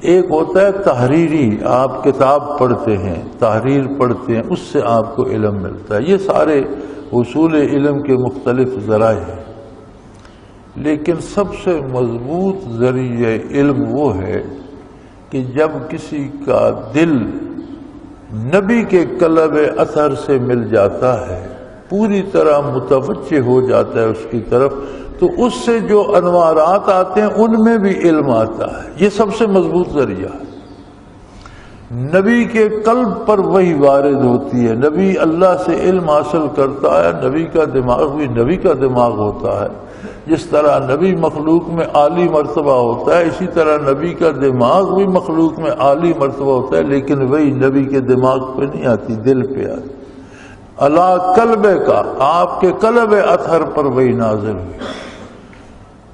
ایک ہوتا ہے تحریری، آپ کتاب پڑھتے ہیں، تحریر پڑھتے ہیں، اس سے آپ کو علم ملتا ہے. یہ سارے حصول علم کے مختلف ذرائع ہیں، لیکن سب سے مضبوط ذریعہ علم وہ ہے کہ جب کسی کا دل نبی کے قلب اثر سے مل جاتا ہے، پوری طرح متوجہ ہو جاتا ہے اس کی طرف، تو اس سے جو انوارات آتے ہیں ان میں بھی علم آتا ہے. یہ سب سے مضبوط ذریعہ ہے. نبی کے قلب پر وہی وارد ہوتی ہے، نبی اللہ سے علم حاصل کرتا ہے، نبی کا دماغ بھی نبی کا دماغ ہوتا ہے. جس طرح نبی مخلوق میں عالی مرتبہ ہوتا ہے، اسی طرح نبی کا دماغ بھی مخلوق میں عالی مرتبہ ہوتا ہے، لیکن وہی نبی کے دماغ پہ نہیں آتی، دل پہ آتی. اللہ قلب کا، آپ کے قلب اطہر پر وہی نازل ہوئی.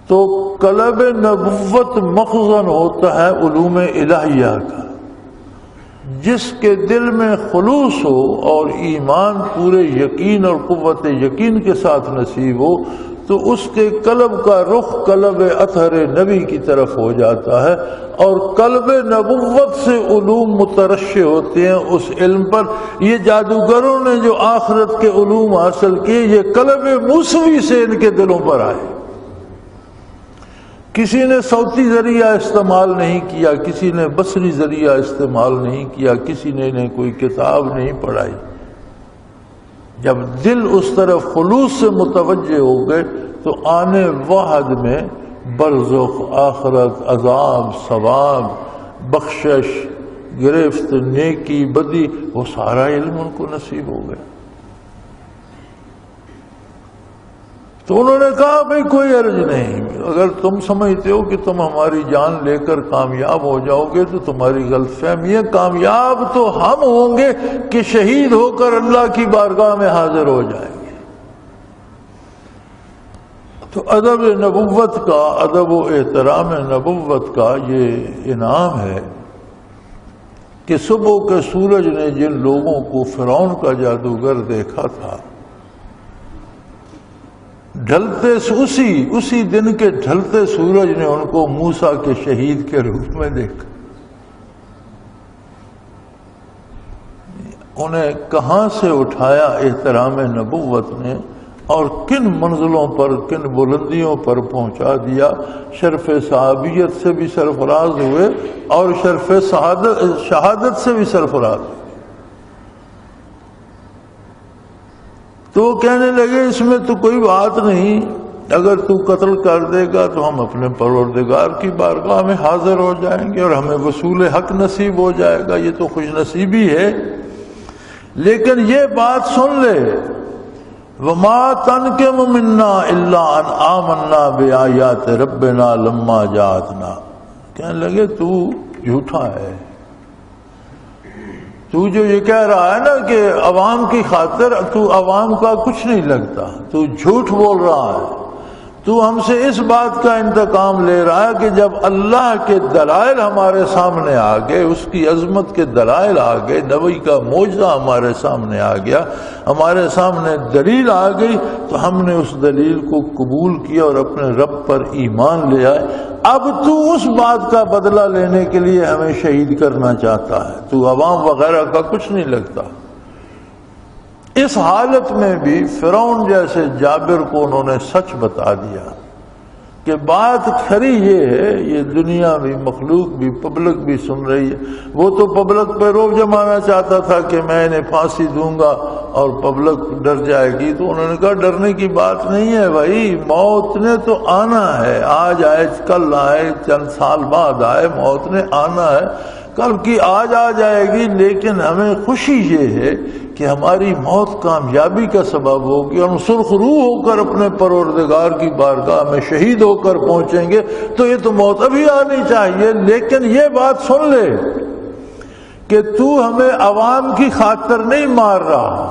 تو قلب نبوت مخزن ہوتا ہے علوم الہیہ کا. جس کے دل میں خلوص ہو اور ایمان پورے یقین اور قوت یقین کے ساتھ نصیب ہو، تو اس کے قلب کا رخ قلب اطہر نبی کی طرف ہو جاتا ہے، اور قلب نبوت سے علوم مترشح ہوتے ہیں اس علم پر. یہ جادوگروں نے جو آخرت کے علوم حاصل کیے، یہ قلب موسوی سے ان کے دلوں پر آئے. کسی نے صوتی ذریعہ استعمال نہیں کیا، کسی نے بصری ذریعہ استعمال نہیں کیا، کسی نے انہیں کوئی کتاب نہیں پڑھائی. جب دل اس طرف خلوص سے متوجہ ہو گئے تو آنے واحد میں برزخ، آخرت، عذاب، ثواب، بخشش، گرفت، نیکی، بدی، وہ سارا علم ان کو نصیب ہو گیا. تو انہوں نے کہا بھئی کوئی عرض نہیں، اگر تم سمجھتے ہو کہ تم ہماری جان لے کر کامیاب ہو جاؤ گے تو تمہاری غلط فہمی ہے. کامیاب تو ہم ہوں گے کہ شہید ہو کر اللہ کی بارگاہ میں حاضر ہو جائیں گے. تو ادب نبوت کا، ادب و احترام نبوت کا یہ انعام ہے کہ صبح کے سورج نے جن لوگوں کو فرعون کا جادوگر دیکھا تھا، ڈھلتے اسی دن کے ڈھلتے سورج نے ان کو موسیٰ کے شہید کے روپ میں دیکھا. انہیں کہاں سے اٹھایا احترام نبوت نے اور کن منزلوں پر، کن بلندیوں پر پہنچا دیا. شرف صحابیت سے بھی سرفراز ہوئے اور شرف شہادت سے بھی سرفراز ہوئے. تو وہ کہنے لگے اس میں تو کوئی بات نہیں، اگر تو قتل کر دے گا تو ہم اپنے پروردگار کی بارگاہ میں حاضر ہو جائیں گے اور ہمیں وصول حق نصیب ہو جائے گا. یہ تو خوش نصیبی ہے. لیکن یہ بات سن لے، وَمَا تَنْقِمُ مِنَّا إِلَّا أَنْ آمَنَّا بِآيَاتِ رَبِّنَا لَمَّا جَاءَتْنَا. کہنے لگے تو جھوٹا ہے، تو جو یہ کہہ رہا ہے نا کہ عوام کی خاطر، تو عوام کا کچھ نہیں لگتا، تو جھوٹ بول رہا ہے. تو ہم سے اس بات کا انتقام لے رہا ہے کہ جب اللہ کے دلائل ہمارے سامنے آ گئے، اس کی عظمت کے دلائل آ گئے، نبی کا معجزہ ہمارے سامنے آ گیا، ہمارے سامنے دلیل آ گئی، تو ہم نے اس دلیل کو قبول کیا اور اپنے رب پر ایمان لے آئے. اب تو اس بات کا بدلہ لینے کے لیے ہمیں شہید کرنا چاہتا ہے، تو عوام وغیرہ کا کچھ نہیں لگتا. اس حالت میں بھی فرعون جیسے جابر کو انہوں نے سچ بتا دیا کہ بات کھری یہ ہے، یہ دنیا بھی، مخلوق بھی، پبلک بھی سن رہی ہے. وہ تو پبلک پہ روب جمانا چاہتا تھا کہ میں انہیں پھانسی دوں گا اور پبلک ڈر جائے گی. تو انہوں نے کہا ڈرنے کی بات نہیں ہے بھائی، موت نے تو آنا ہے، آج آئے کل آئے چند سال بعد آئے، موت نے آنا ہے، کل کی آج آ جائے گی. لیکن ہمیں خوشی یہ ہے کہ ہماری موت کامیابی کا سبب ہوگی اور ہم سرخ روح ہو کر اپنے پروردگار کی بارگاہ میں شہید ہو کر پہنچیں گے. تو یہ تو موت ابھی آنی چاہیے. لیکن یہ بات سن لے کہ تو ہمیں عوام کی خاطر نہیں مار رہا،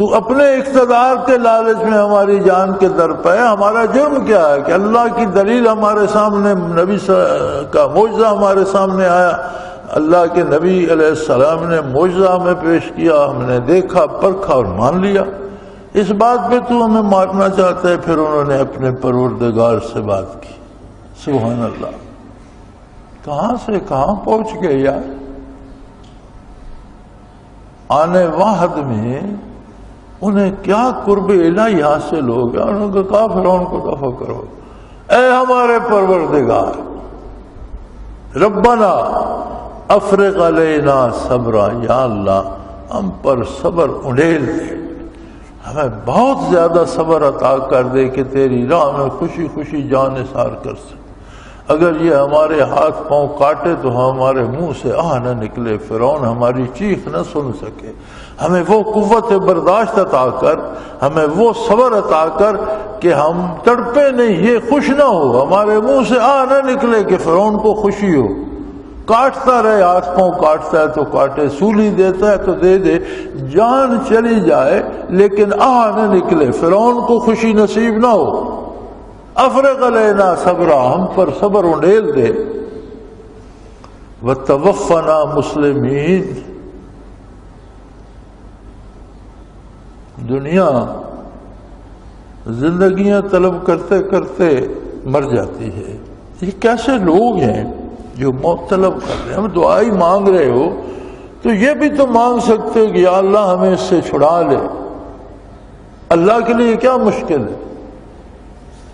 تو اپنے اقتدار کے لالچ میں ہماری جان کے در پہ ہے۔ ہمارا جرم کیا ہے کہ اللہ کی دلیل ہمارے سامنے، نبی کا معجزہ ہمارے سامنے آیا، اللہ کے نبی علیہ السلام نے معجزہ ہمیں پیش کیا، ہم نے دیکھا، پرکھا اور مان لیا۔ اس بات پہ تو ہمیں مارنا چاہتا ہے؟ پھر انہوں نے اپنے پروردگار سے بات کی۔ سبحان اللہ، کہاں سے کہاں پہنچ گئے یار۔ آنے واحد میں انہیں کیا قرب الہی حاصل ہو گیا، انہوں نے کہا فرعون کو دفع کرو۔ اے ہمارے پروردگار، ربنا افرغ علینا صبرا، یا اللہ ہم پر صبر انڈیل دے، ہمیں بہت زیادہ صبر عطا کر دے کہ تیری راہ میں خوشی خوشی جان نثار کر سکے۔ اگر یہ ہمارے ہاتھ پاؤں کاٹے تو ہمارے منہ سے آہ نہ نکلے، فرعون ہماری چیخ نہ سن سکے۔ ہمیں وہ قوت برداشت عطا کر، ہمیں وہ صبر عطا کر کہ ہم تڑپے نہیں، یہ خوش نہ ہو، ہمارے منہ سے آہ نہ نکلے کہ فرعون کو خوشی ہو۔ کاٹتا رہے، ہاتھ پاؤں کاٹتا ہے تو کاٹے، سولی دیتا ہے تو دے دے، جان چلی جائے لیکن آہ نہ نکلے، فرعون کو خوشی نصیب نہ ہو۔ افرغ علینا صبرا، ہم پر صبر انڈیل دے، وتوفنا مسلمین۔ دنیا زندگیاں طلب کرتے کرتے مر جاتی ہے۔ یہ کیسے لوگ ہیں جو موت طلب کر رہے ہیں؟ ہم دعائی مانگ رہے ہو تو یہ بھی تو مانگ سکتے ہو کہ یا اللہ ہمیں اس سے چھڑا لے۔ اللہ کے لیے کیا مشکل ہے؟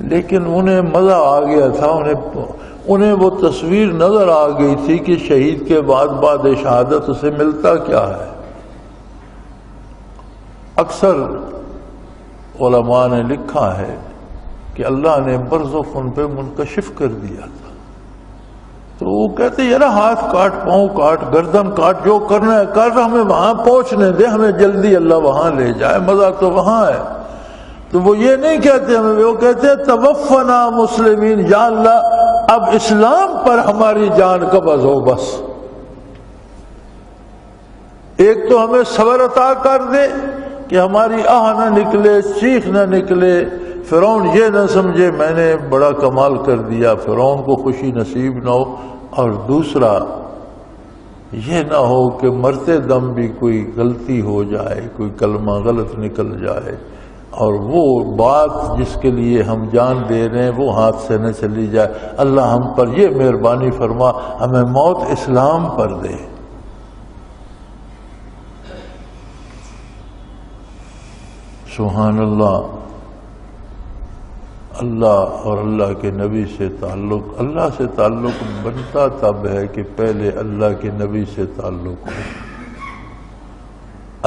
لیکن انہیں مزہ آ گیا تھا، انہیں وہ تصویر نظر آ گئی تھی کہ شہید کے بعد شہادت اسے ملتا کیا ہے۔ اکثر علماء نے لکھا ہے کہ اللہ نے برزخ ان پہ منکشف کر دیا تھا، تو وہ کہتے یار ہاتھ کاٹ، پاؤں کاٹ، گردن کاٹ، جو کرنا ہے کر، ہمیں وہاں پہنچنے دے، ہمیں جلدی اللہ وہاں لے جائے، مزہ تو وہاں ہے۔ تو وہ یہ نہیں کہتے ہمیں، وہ کہتے ہیں توفنا مسلمین، یا اللہ اب اسلام پر ہماری جان قبض ہو بس۔ ایک تو ہمیں صبر عطا کر دے کہ ہماری آہ نہ نکلے، چیخ نہ نکلے، فرعون یہ نہ سمجھے میں نے بڑا کمال کر دیا، فرعون کو خوشی نصیب نہ ہو، اور دوسرا یہ نہ ہو کہ مرتے دم بھی کوئی غلطی ہو جائے، کوئی کلمہ غلط نکل جائے، اور وہ بات جس کے لیے ہم جان دے رہے ہیں وہ ہاتھ سے نہ چلی جائے۔ اللہ ہم پر یہ مہربانی فرما، ہمیں موت اسلام پر دے۔ سبحان اللہ۔ اللہ اور اللہ کے نبی سے تعلق، اللہ سے تعلق بنتا تب ہے کہ پہلے اللہ کے نبی سے تعلق ہو۔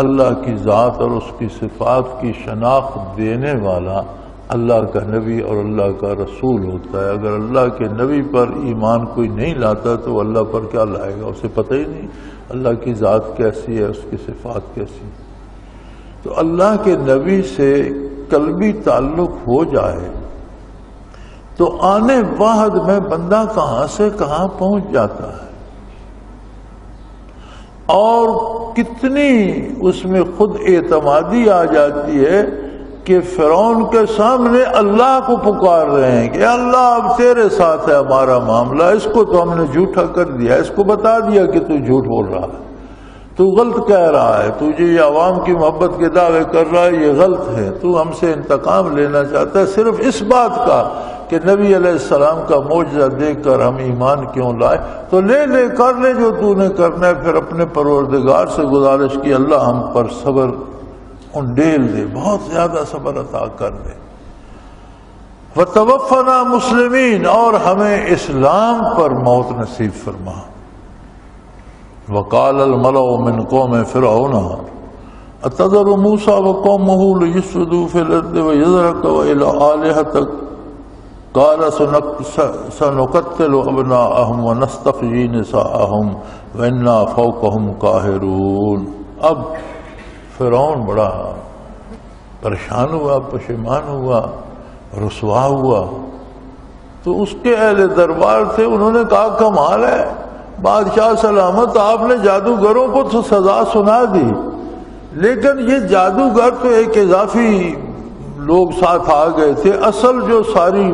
اللہ کی ذات اور اس کی صفات کی شناخت دینے والا اللہ کا نبی اور اللہ کا رسول ہوتا ہے۔ اگر اللہ کے نبی پر ایمان کوئی نہیں لاتا تو اللہ پر کیا لائے گا؟ اسے پتہ ہی نہیں اللہ کی ذات کیسی ہے، اس کی صفات کیسی ہے۔ تو اللہ کے نبی سے قلبی تعلق ہو جائے تو آنے واحد میں بندہ کہاں سے کہاں پہنچ جاتا ہے، اور کتنی اس میں خود اعتمادی آ جاتی ہے کہ فرعون کے سامنے اللہ کو پکار رہے ہیں کہ اللہ اب تیرے ساتھ ہے ہمارا معاملہ، اس کو تو ہم نے جھوٹا کر دیا، اس کو بتا دیا کہ تو جھوٹ بول رہا ہے، تو غلط کہہ رہا ہے، تجھے یہ عوام کی محبت کے دعوے کر رہا ہے، یہ غلط ہے، تو ہم سے انتقام لینا چاہتا ہے صرف اس بات کا کہ نبی علیہ السلام کا معجزہ دیکھ کر ہم ایمان کیوں لائے۔ تو لے کر لے جو تو نے کرنا ہے۔ پھر اپنے پروردگار سے گزارش کی اللہ ہم پر صبر انڈیل دے، بہت زیادہ صبر عطا کر دے۔ وتوفنا مسلمین، اور ہمیں اسلام پر موت نصیب فرما۔ وقال الملأ من قوم فرعون اتذر موسى وقومه ليفسدوا في الارض ويذرك والى آلهتك قال سنقتل ابناءهم ونستحيي نساءهم وانا فوقهم قاهرون۔ اب فرعون بڑا پریشان ہوا، پشیمان ہوا، رسوا ہوا، تو اس کے اہل دربار تھے، انہوں نے کہا کمال ہے بادشاہ سلامت، آپ نے جادوگروں کو تو سزا سنا دی، لیکن یہ جادوگر تو ایک اضافی لوگ ساتھ آ گئے تھے، اصل جو ساری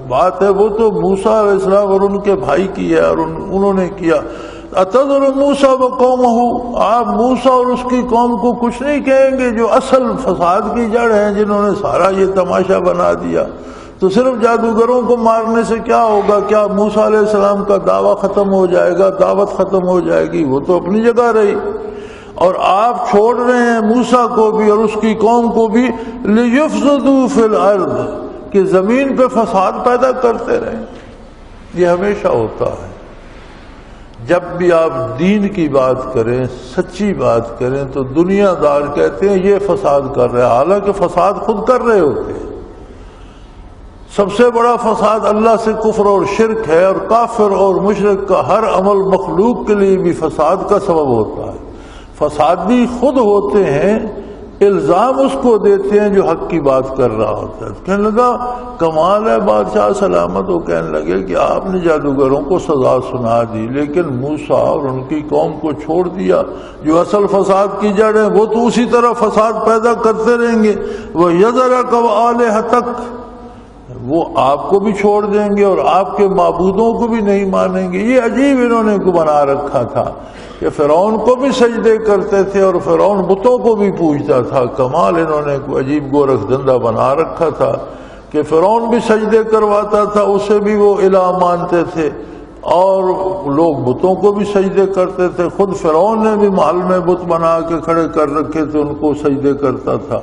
بات ہے وہ تو موسیٰ علیہ السلام اور ان کے بھائی کی ہے، اور انہوں نے کیا۔ اتذر موسیٰ وقومہ، آپ موسیٰ اور اس کی قوم کو کچھ نہیں کہیں گے جو اصل فساد کی جڑ ہیں، جنہوں نے سارا یہ تماشا بنا دیا؟ تو صرف جادوگروں کو مارنے سے کیا ہوگا؟ کیا موسیٰ علیہ السلام کا دعویٰ ختم ہو جائے گا، دعوت ختم ہو جائے گی؟ وہ تو اپنی جگہ رہی، اور آپ چھوڑ رہے ہیں موسیٰ کو بھی اور اس کی قوم کو بھی لیفسدوا فی الارض، کہ زمین پہ فساد پیدا کرتے رہیں۔ یہ ہمیشہ ہوتا ہے، جب بھی آپ دین کی بات کریں، سچی بات کریں، تو دنیا دار کہتے ہیں یہ فساد کر رہے ہیں، حالانکہ فساد خود کر رہے ہوتے ہیں۔ سب سے بڑا فساد اللہ سے کفر اور شرک ہے، اور کافر اور مشرک کا ہر عمل مخلوق کے لیے بھی فساد کا سبب ہوتا ہے۔ فسادی خود ہوتے ہیں، الزام اس کو دیتے ہیں جو حق کی بات کر رہا ہوتا ہے۔ کہنے لگا کمال ہے بادشاہ سلامت، وہ کہنے لگے کہ آپ نے جادوگروں کو سزا سنا دی، لیکن موسیٰ اور ان کی قوم کو چھوڑ دیا جو اصل فساد کی جڑ ہے، وہ تو اسی طرح فساد پیدا کرتے رہیں گے۔ وَيَذَرَكَ وَآلِهَتَكَ، وہ آپ کو بھی چھوڑ دیں گے اور آپ کے معبودوں کو بھی نہیں مانیں گے۔ یہ عجیب انہوں نے بنا رکھا تھا کہ فرعون کو بھی سجدے کرتے تھے اور فرعون بتوں کو بھی پوجتا تھا۔ کمال انہوں نے کوئی عجیب گورکھ دھندا بنا رکھا تھا کہ فرعون بھی سجدے کرواتا تھا، اسے بھی وہ الہ مانتے تھے، اور لوگ بتوں کو بھی سجدے کرتے تھے۔ خود فرعون نے بھی محل میں بت بنا کے کھڑے کر رکھے تھے، ان کو سجدے کرتا تھا۔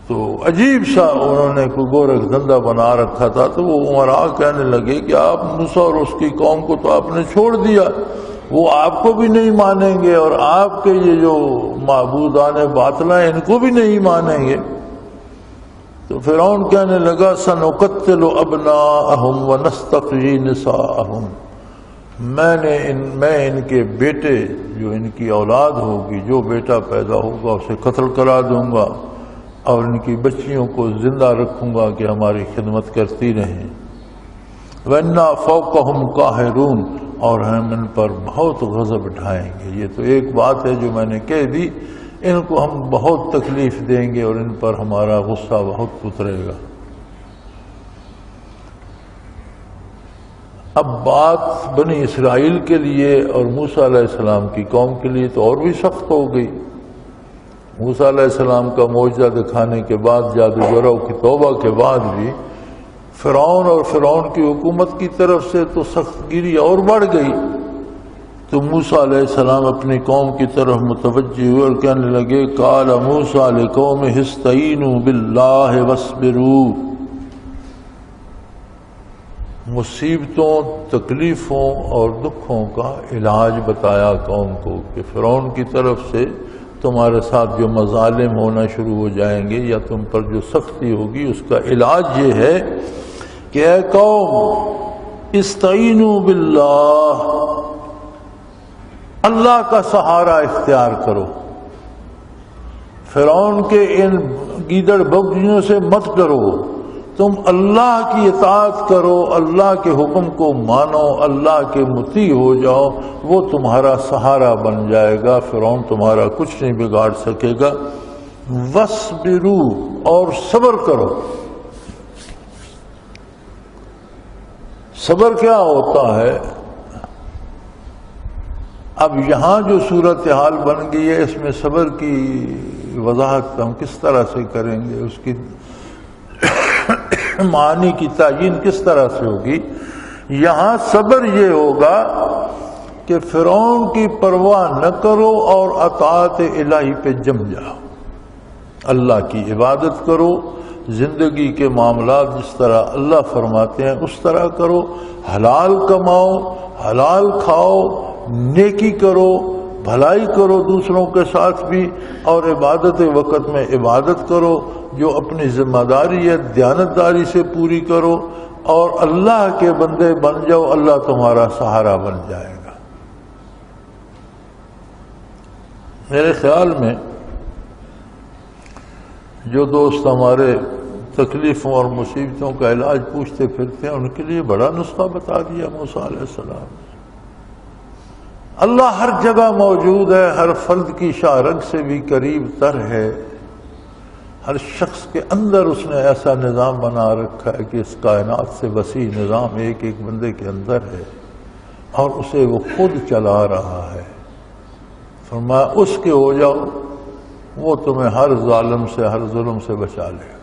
تو عجیب سا انہوں نے کوئی گورکھ دھندا بنا رکھا تھا۔ تو وہ عمراء کہنے لگے کہ آپ موسیٰ اور اس کی قوم کو تو آپ نے چھوڑ دیا، وہ آپ کو بھی نہیں مانیں گے، اور آپ کے یہ جو معبودان باطل ہیں ان کو بھی نہیں مانیں گے۔ تو فرعون کہنے لگا سنقتل ابناءہم ونستحیی نساءہم، میں ان کے بیٹے، جو ان کی اولاد ہوگی، جو بیٹا پیدا ہوگا اسے قتل کرا دوں گا، اور ان کی بچیوں کو زندہ رکھوں گا کہ ہماری خدمت کرتی رہیں۔ وَإِنَّا فَوْقَهُمْ قَاهِرُونَ، اور ہم ان پر بہت غضب اٹھائیں گے۔ یہ تو ایک بات ہے جو میں نے کہہ دی، ان کو ہم بہت تکلیف دیں گے اور ان پر ہمارا غصہ بہت اترے گا۔ اب بات بنی اسرائیل کے لیے اور موسیٰ علیہ السلام کی قوم کے لیے تو اور بھی سخت ہو گئی۔ موسیٰ علیہ السلام کا معجزہ دکھانے کے بعد، جادوگروں کی توبہ کے بعد بھی فرعون اور فرعون کی حکومت کی طرف سے تو سخت گیری اور بڑھ گئی۔ تو موسیٰ علیہ السلام اپنی قوم کی طرف متوجہ ہوئے اور کہنے لگے قال موسیٰ لقومہ استعینوا باللہ واصبروا، مصیبتوں، تکلیفوں اور دکھوں کا علاج بتایا قوم کو کہ فرعون کی طرف سے تمہارے ساتھ جو مظالم ہونا شروع ہو جائیں گے یا تم پر جو سختی ہوگی، اس کا علاج یہ ہے کہ اے قوم استعینوا باللہ، اللہ کا سہارا اختیار کرو، فرعون کے ان گیدڑ بگڑیوں سے مت ڈرو، تم اللہ کی اطاعت کرو، اللہ کے حکم کو مانو، اللہ کے مطیع ہو جاؤ، وہ تمہارا سہارا بن جائے گا، فرعون تمہارا کچھ نہیں بگاڑ سکے گا۔ وَاصْبِرُوا، اور صبر کرو۔ صبر کیا ہوتا ہے؟ اب یہاں جو صورتحال بن گئی ہے، اس میں صبر کی وضاحت ہم کس طرح سے کریں گے، اس کی معنی کی تعیین کس طرح سے ہوگی؟ یہاں صبر یہ ہوگا کہ فرعون کی پرواہ نہ کرو اور اطاعت الہی پہ جم جاؤ، اللہ کی عبادت کرو، زندگی کے معاملات جس طرح اللہ فرماتے ہیں اس طرح کرو، حلال کماؤ، حلال کھاؤ، نیکی کرو، بھلائی کرو دوسروں کے ساتھ بھی، اور عبادت وقت میں عبادت کرو، جو اپنی ذمہ داری ہے دیانتداری سے پوری کرو، اور اللہ کے بندے بن جاؤ، اللہ تمہارا سہارا بن جائے گا۔ میرے خیال میں جو دوست ہمارے تکلیفوں اور مصیبتوں کا علاج پوچھتے پھرتے ہیں، ان کے لیے بڑا نسخہ بتا دیا موسیٰ علیہ السلام۔ اللہ ہر جگہ موجود ہے، ہر فرد کی شاہ رگ سے بھی قریب تر ہے، ہر شخص کے اندر اس نے ایسا نظام بنا رکھا ہے کہ اس کائنات سے وسیع نظام ایک ایک بندے کے اندر ہے اور اسے وہ خود چلا رہا ہے۔ فرمایا اس کے ہو جاؤ، وہ تمہیں ہر ظالم سے، ہر ظلم سے بچا لے۔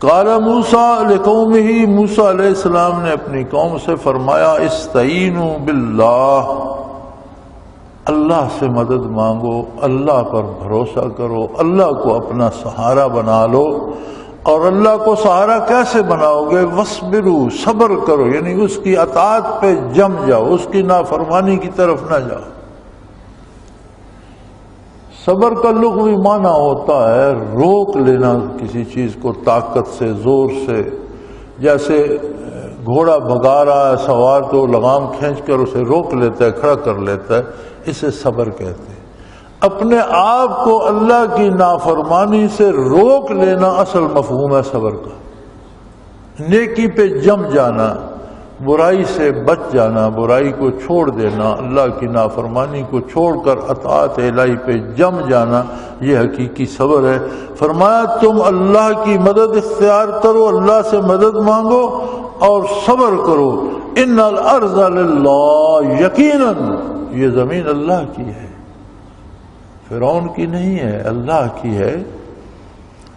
قال موسیٰ لقومہ، موسیٰ علیہ السلام نے اپنی قوم سے فرمایا استعینوا باللہ، اللہ سے مدد مانگو، اللہ پر بھروسہ کرو، اللہ کو اپنا سہارا بنا لو۔ اور اللہ کو سہارا کیسے بناؤ گے؟ وَاصْبِرُوا، صبر کرو، یعنی اس کی اطاعت پہ جم جاؤ، اس کی نافرمانی کی طرف نہ جاؤ۔ صبر کا لغوی معنی ہوتا ہے روک لینا کسی چیز کو طاقت سے، زور سے، جیسے گھوڑا بھگا رہا ہے، سوار تو لگام کھینچ کر اسے روک لیتا ہے، کھڑا کر لیتا ہے، اسے صبر کہتے ہیں۔ اپنے آپ کو اللہ کی نافرمانی سے روک لینا اصل مفہوم ہے صبر کا۔ نیکی پہ جم جانا، برائی سے بچ جانا، برائی کو چھوڑ دینا، اللہ کی نافرمانی کو چھوڑ کر اطاعت الہی پہ جم جانا، یہ حقیقی صبر ہے۔ فرمایا تم اللہ کی مدد اختیار کرو، اللہ سے مدد مانگو اور صبر کرو۔ ان الارض للہ، یقیناً یہ زمین اللہ کی ہے، فرعون کی نہیں ہے، اللہ کی ہے۔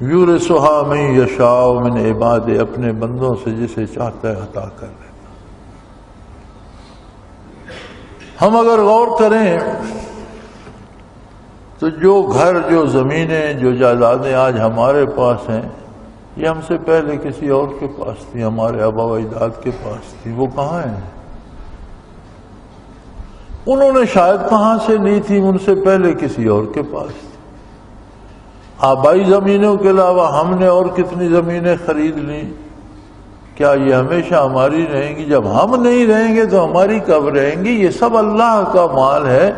یورثھا من یشاء من عبادہ، اپنے بندوں سے جسے چاہتا ہے عطا کر دیتا۔ ہم اگر غور کریں تو جو گھر، جو زمینیں، جو جائیدادیں آج ہمارے پاس ہیں، یہ ہم سے پہلے کسی اور کے پاس تھی، ہمارے آبا و اجداد کے پاس تھی۔ وہ کہاں ہیں؟ انہوں نے شاید کہاں سے لی تھی، ان سے پہلے کسی اور کے پاس تھی۔ آبائی زمینوں کے علاوہ ہم نے اور کتنی زمینیں خرید لیں؟ کیا یہ ہمیشہ ہماری رہیں گی؟ جب ہم نہیں رہیں گے تو ہماری کب رہیں گی؟ یہ سب اللہ کا مال ہے،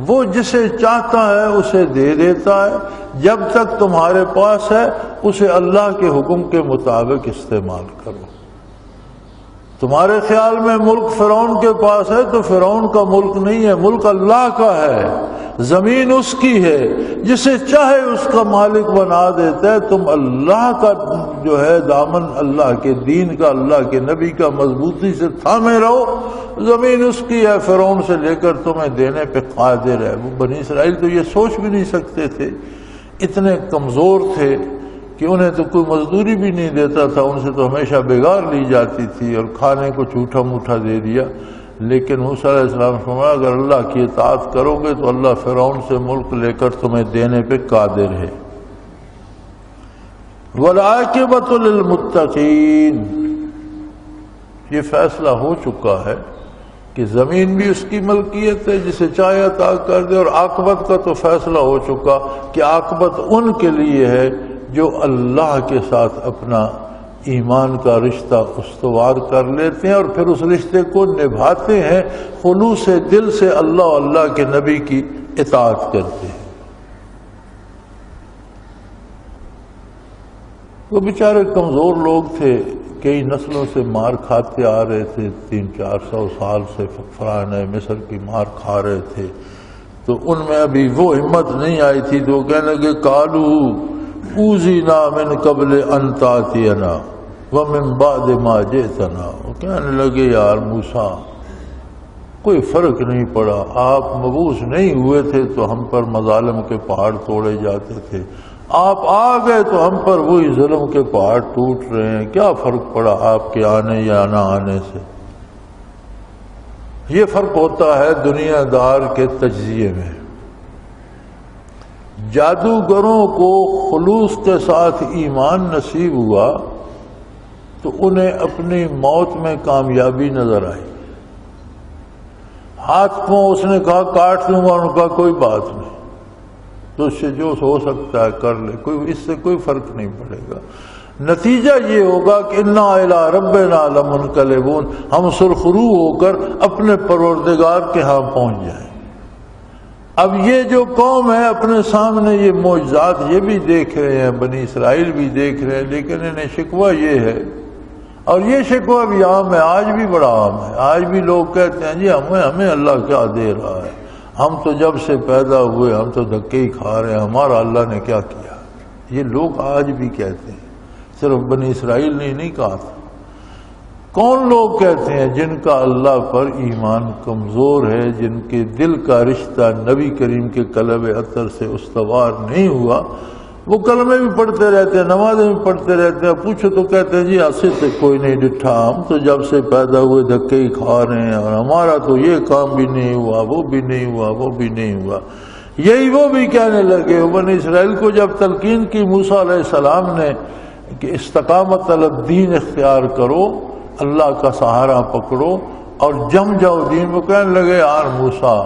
وہ جسے چاہتا ہے اسے دے دیتا ہے۔ جب تک تمہارے پاس ہے اسے اللہ کے حکم کے مطابق استعمال کرو۔ تمہارے خیال میں ملک فرعون کے پاس ہے تو فرعون کا ملک نہیں ہے، ملک اللہ کا ہے، زمین اس کی ہے، جسے چاہے اس کا مالک بنا دیتا ہے۔ تم اللہ کا جو ہے دامن، اللہ کے دین کا، اللہ کے نبی کا مضبوطی سے تھامے رہو۔ زمین اس کی ہے، فرعون سے لے کر تمہیں دینے پہ قادر ہے۔ وہ بنی اسرائیل تو یہ سوچ بھی نہیں سکتے تھے، اتنے کمزور تھے کہ انہیں تو کوئی مزدوری بھی نہیں دیتا تھا، ان سے تو ہمیشہ بگار لی جاتی تھی اور کھانے کو جھوٹا موٹا دے دیا۔ لیکن موسیٰ علیہ السلام نے فرمایا اگر اللہ کی اطاعت کرو گے تو اللہ فرعون سے ملک لے کر تمہیں دینے پہ قادر ہے۔ وَالْعَاقِبَةُ لِلْمُتَّقِينَ، یہ فیصلہ ہو چکا ہے کہ زمین بھی اس کی ملکیت ہے، جسے چاہے عطا کر دے، اور عاقبت کا تو فیصلہ ہو چکا کہ عاقبت ان کے لیے ہے جو اللہ کے ساتھ اپنا ایمان کا رشتہ استوار کر لیتے ہیں اور پھر اس رشتے کو نبھاتے ہیں، خلوص دل سے اللہ اور اللہ کے نبی کی اطاعت کرتے ہیں۔ وہ بیچارے کمزور لوگ تھے، کئی نسلوں سے مار کھاتے آ رہے تھے، 300-400 سال سے فرعون مصر کی مار کھا رہے تھے، تو ان میں ابھی وہ ہمت نہیں آئی تھی تو وہ کہنے لگے قالوا اوذینا من قبل ان تاتینا ومن بعد ما جئتنا، وہ کہنے لگے یار موسیٰ کوئی فرق نہیں پڑا، آپ مبعوث نہیں ہوئے تھے تو ہم پر مظالم کے پہاڑ توڑے جاتے تھے، آپ آ گئے تو ہم پر وہی ظلم کے پہاڑ ٹوٹ رہے ہیں، کیا فرق پڑا آپ کے آنے یا نہ آنے سے؟ یہ فرق ہوتا ہے دنیا دار کے تجزیے میں۔ جادوگروں کو خلوص کے ساتھ ایمان نصیب ہوا تو انہیں اپنی موت میں کامیابی نظر آئی۔ ہاتھ پاؤں اس نے کہا کاٹ دوں گا، انہوں نے کہا کوئی بات نہیں، تو اس سے جو ہو سکتا ہے کر لے، کوئی اس سے کوئی فرق نہیں پڑے گا۔ نتیجہ یہ ہوگا کہ انا الی ربنا لمنقلبون، ہم سرخرو ہو کر اپنے پروردگار کے ہاں پہنچ جائیں۔ اب یہ جو قوم ہے اپنے سامنے یہ معجزات یہ بھی دیکھ رہے ہیں، بنی اسرائیل بھی دیکھ رہے ہیں، لیکن انہیں شکوہ یہ ہے، اور یہ شکوہ بھی عام ہے، آج بھی بڑا عام ہے۔ آج بھی لوگ کہتے ہیں جی ہمیں اللہ کیا دے رہا ہے، ہم تو جب سے پیدا ہوئے ہم تو دھکے ہی کھا رہے ہیں، ہمارا اللہ نے کیا کیا۔ یہ لوگ آج بھی کہتے ہیں، صرف بنی اسرائیل نے نہیں کہا تھا۔ کون لوگ کہتے ہیں؟ جن کا اللہ پر ایمان کمزور ہے، جن کے دل کا رشتہ نبی کریم کے قلب اطہر سے استوار نہیں ہوا، وہ کلمے بھی پڑھتے رہتے ہیں، نمازیں بھی پڑھتے رہتے ہیں، پوچھو تو کہتے ہیں جی ایسے سے کوئی نہیں ڈٹھا، ہم تو جب سے پیدا ہوئے دھکے ہی کھا رہے ہیں، اور ہمارا تو یہ کام بھی نہیں ہوا، وہ بھی نہیں ہوا، وہ بھی نہیں ہوا۔ یہی وہ بھی کہنے لگے۔ بنی اسرائیل کو جب تلقین کی موسیٰ علیہ السلام نے کہ استقامت علی الدین اختیار کرو، اللہ کا سہارا پکڑو اور جم جاؤ دین، وہ کہنے لگے یار موسیٰ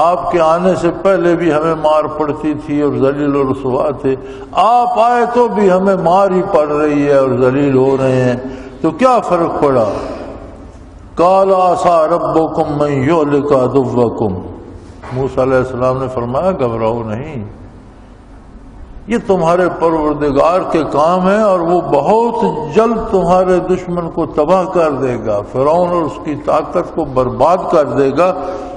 آپ کے آنے سے پہلے بھی ہمیں مار پڑتی تھی اور ذلیل و رسوا تھے، آپ آئے تو بھی ہمیں مار ہی پڑ رہی ہے اور ذلیل ہو رہے ہیں، تو کیا فرق پڑا؟ قال عسى ربكم من يهلك عدوكم، موسیٰ علیہ السلام نے فرمایا گھبراؤ نہیں، یہ تمہارے پروردگار کے کام ہے اور وہ بہت جلد تمہارے دشمن کو تباہ کر دے گا، فرعون اور اس کی طاقت کو برباد کر دے گا،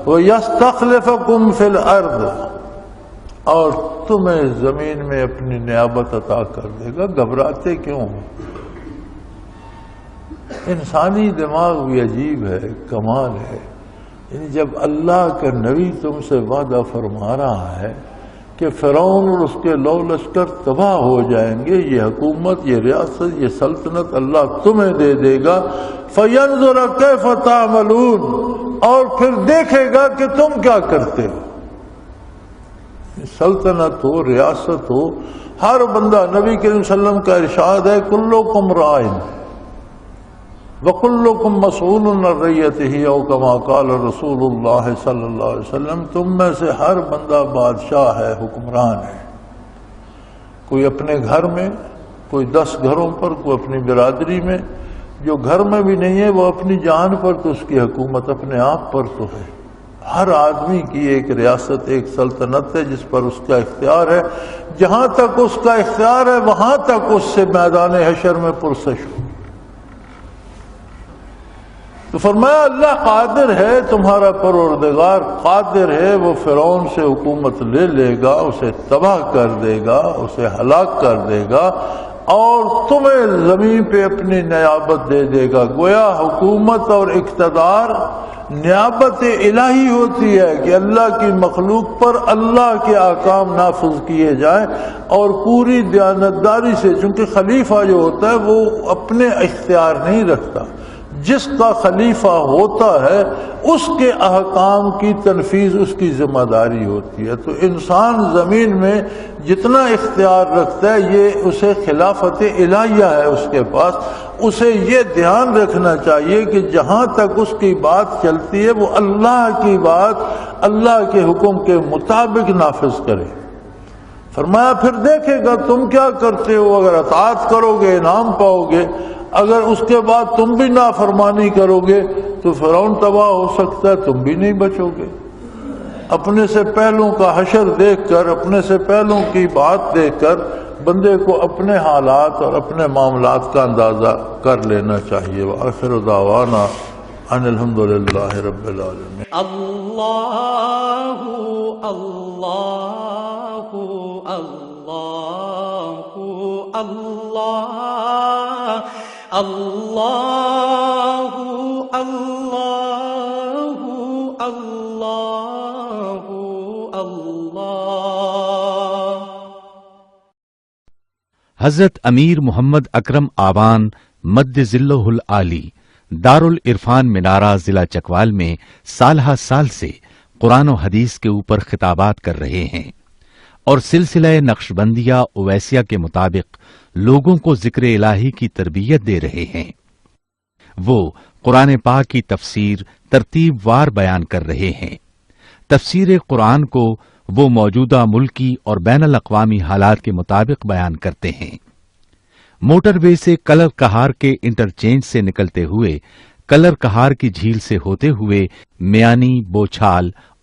وَيَسْتَخْلِفَكُمْ فِي الْأَرْضِ، اور تمہیں زمین میں اپنی نیابت عطا کر دے گا۔ گھبراتے کیوں؟ انسانی دماغ بھی عجیب ہے، کمال ہے۔ یعنی جب اللہ کا نبی تم سے وعدہ فرما رہا ہے کہ فرعون اور اس کے لو لشکر تباہ ہو جائیں گے، یہ حکومت، یہ ریاست، یہ سلطنت اللہ تمہیں دے دے گا، فَيَنْظُرَ كَيْفَ تَعْمَلُونَ، اور پھر دیکھے گا کہ تم کیا کرتے ہو۔ سلطنت ہو، ریاست ہو، ہر بندہ، نبی کریم صلی اللہ علیہ وسلم کا ارشاد ہے کلکم رائن وَكُلُّكُمْ مَسْئُولٌ عَنْ رَعِيَّتِهِ أَوْ كَمَا قَالَ رسول اللہ صلی اللہ علیہ وسلم، تم میں سے ہر بندہ بادشاہ ہے، حکمران ہے، کوئی اپنے گھر میں، کوئی 10 گھروں پر، کوئی اپنی برادری میں، جو گھر میں بھی نہیں ہے وہ اپنی جان پر، تو اس کی حکومت اپنے آپ پر تو ہے۔ ہر آدمی کی ایک ریاست، ایک سلطنت ہے جس پر اس کا اختیار ہے، جہاں تک اس کا اختیار ہے وہاں تک اس سے میدان حشر میں پرسش ہو۔ تو فرمایا اللہ قادر ہے، تمہارا پروردگار قادر ہے، وہ فرعون سے حکومت لے لے گا، اسے تباہ کر دے گا، اسے ہلاک کر دے گا، اور تمہیں زمین پہ اپنی نیابت دے دے گا۔ گویا حکومت اور اقتدار نیابت الہی ہوتی ہے کہ اللہ کی مخلوق پر اللہ کے احکام نافذ کیے جائیں، اور پوری دیانتداری سے، چونکہ خلیفہ جو ہوتا ہے وہ اپنے اختیار نہیں رکھتا، جس کا خلیفہ ہوتا ہے اس کے احکام کی تنفیذ اس کی ذمہ داری ہوتی ہے۔ تو انسان زمین میں جتنا اختیار رکھتا ہے یہ اسے خلافت الہیہ ہے اس کے پاس، اسے یہ دھیان رکھنا چاہیے کہ جہاں تک اس کی بات چلتی ہے وہ اللہ کی بات اللہ کے حکم کے مطابق نافذ کرے۔ فرمایا پھر دیکھے گا تم کیا کرتے ہو، اگر اطاعت کرو گے انعام پاؤ گے، اگر اس کے بعد تم بھی نافرمانی کرو گے تو فرعون تباہ ہو سکتا ہے، تم بھی نہیں بچو گے۔ اپنے سے پہلوں کا حشر دیکھ کر، اپنے سے پہلوں کی بات دیکھ کر بندے کو اپنے حالات اور اپنے معاملات کا اندازہ کر لینا چاہیے۔ وآخر دعوانا ان الحمدللہ رب العالمین۔ اللہ اللہ اللہ اللہ اللہ اللہ اللہ اللہ۔ حضرت امیر محمد اکرم آبان مد ذلہ العالی دارالعرفان منارہ ضلع چکوال میں سالہ سال سے قرآن و حدیث کے اوپر خطابات کر رہے ہیں اور سلسلہ نقشبندیہ اویسیہ کے مطابق لوگوں کو ذکر الہی کی تربیت دے رہے ہیں۔ وہ قرآن پاک کی تفسیر ترتیب وار بیان کر رہے ہیں۔ تفسیر قرآن کو وہ موجودہ ملکی اور بین الاقوامی حالات کے مطابق بیان کرتے ہیں۔ موٹر وے سے کلر کہار کے انٹرچینج سے نکلتے ہوئے کلر کہار کی جھیل سے ہوتے ہوئے میانی، بوچھال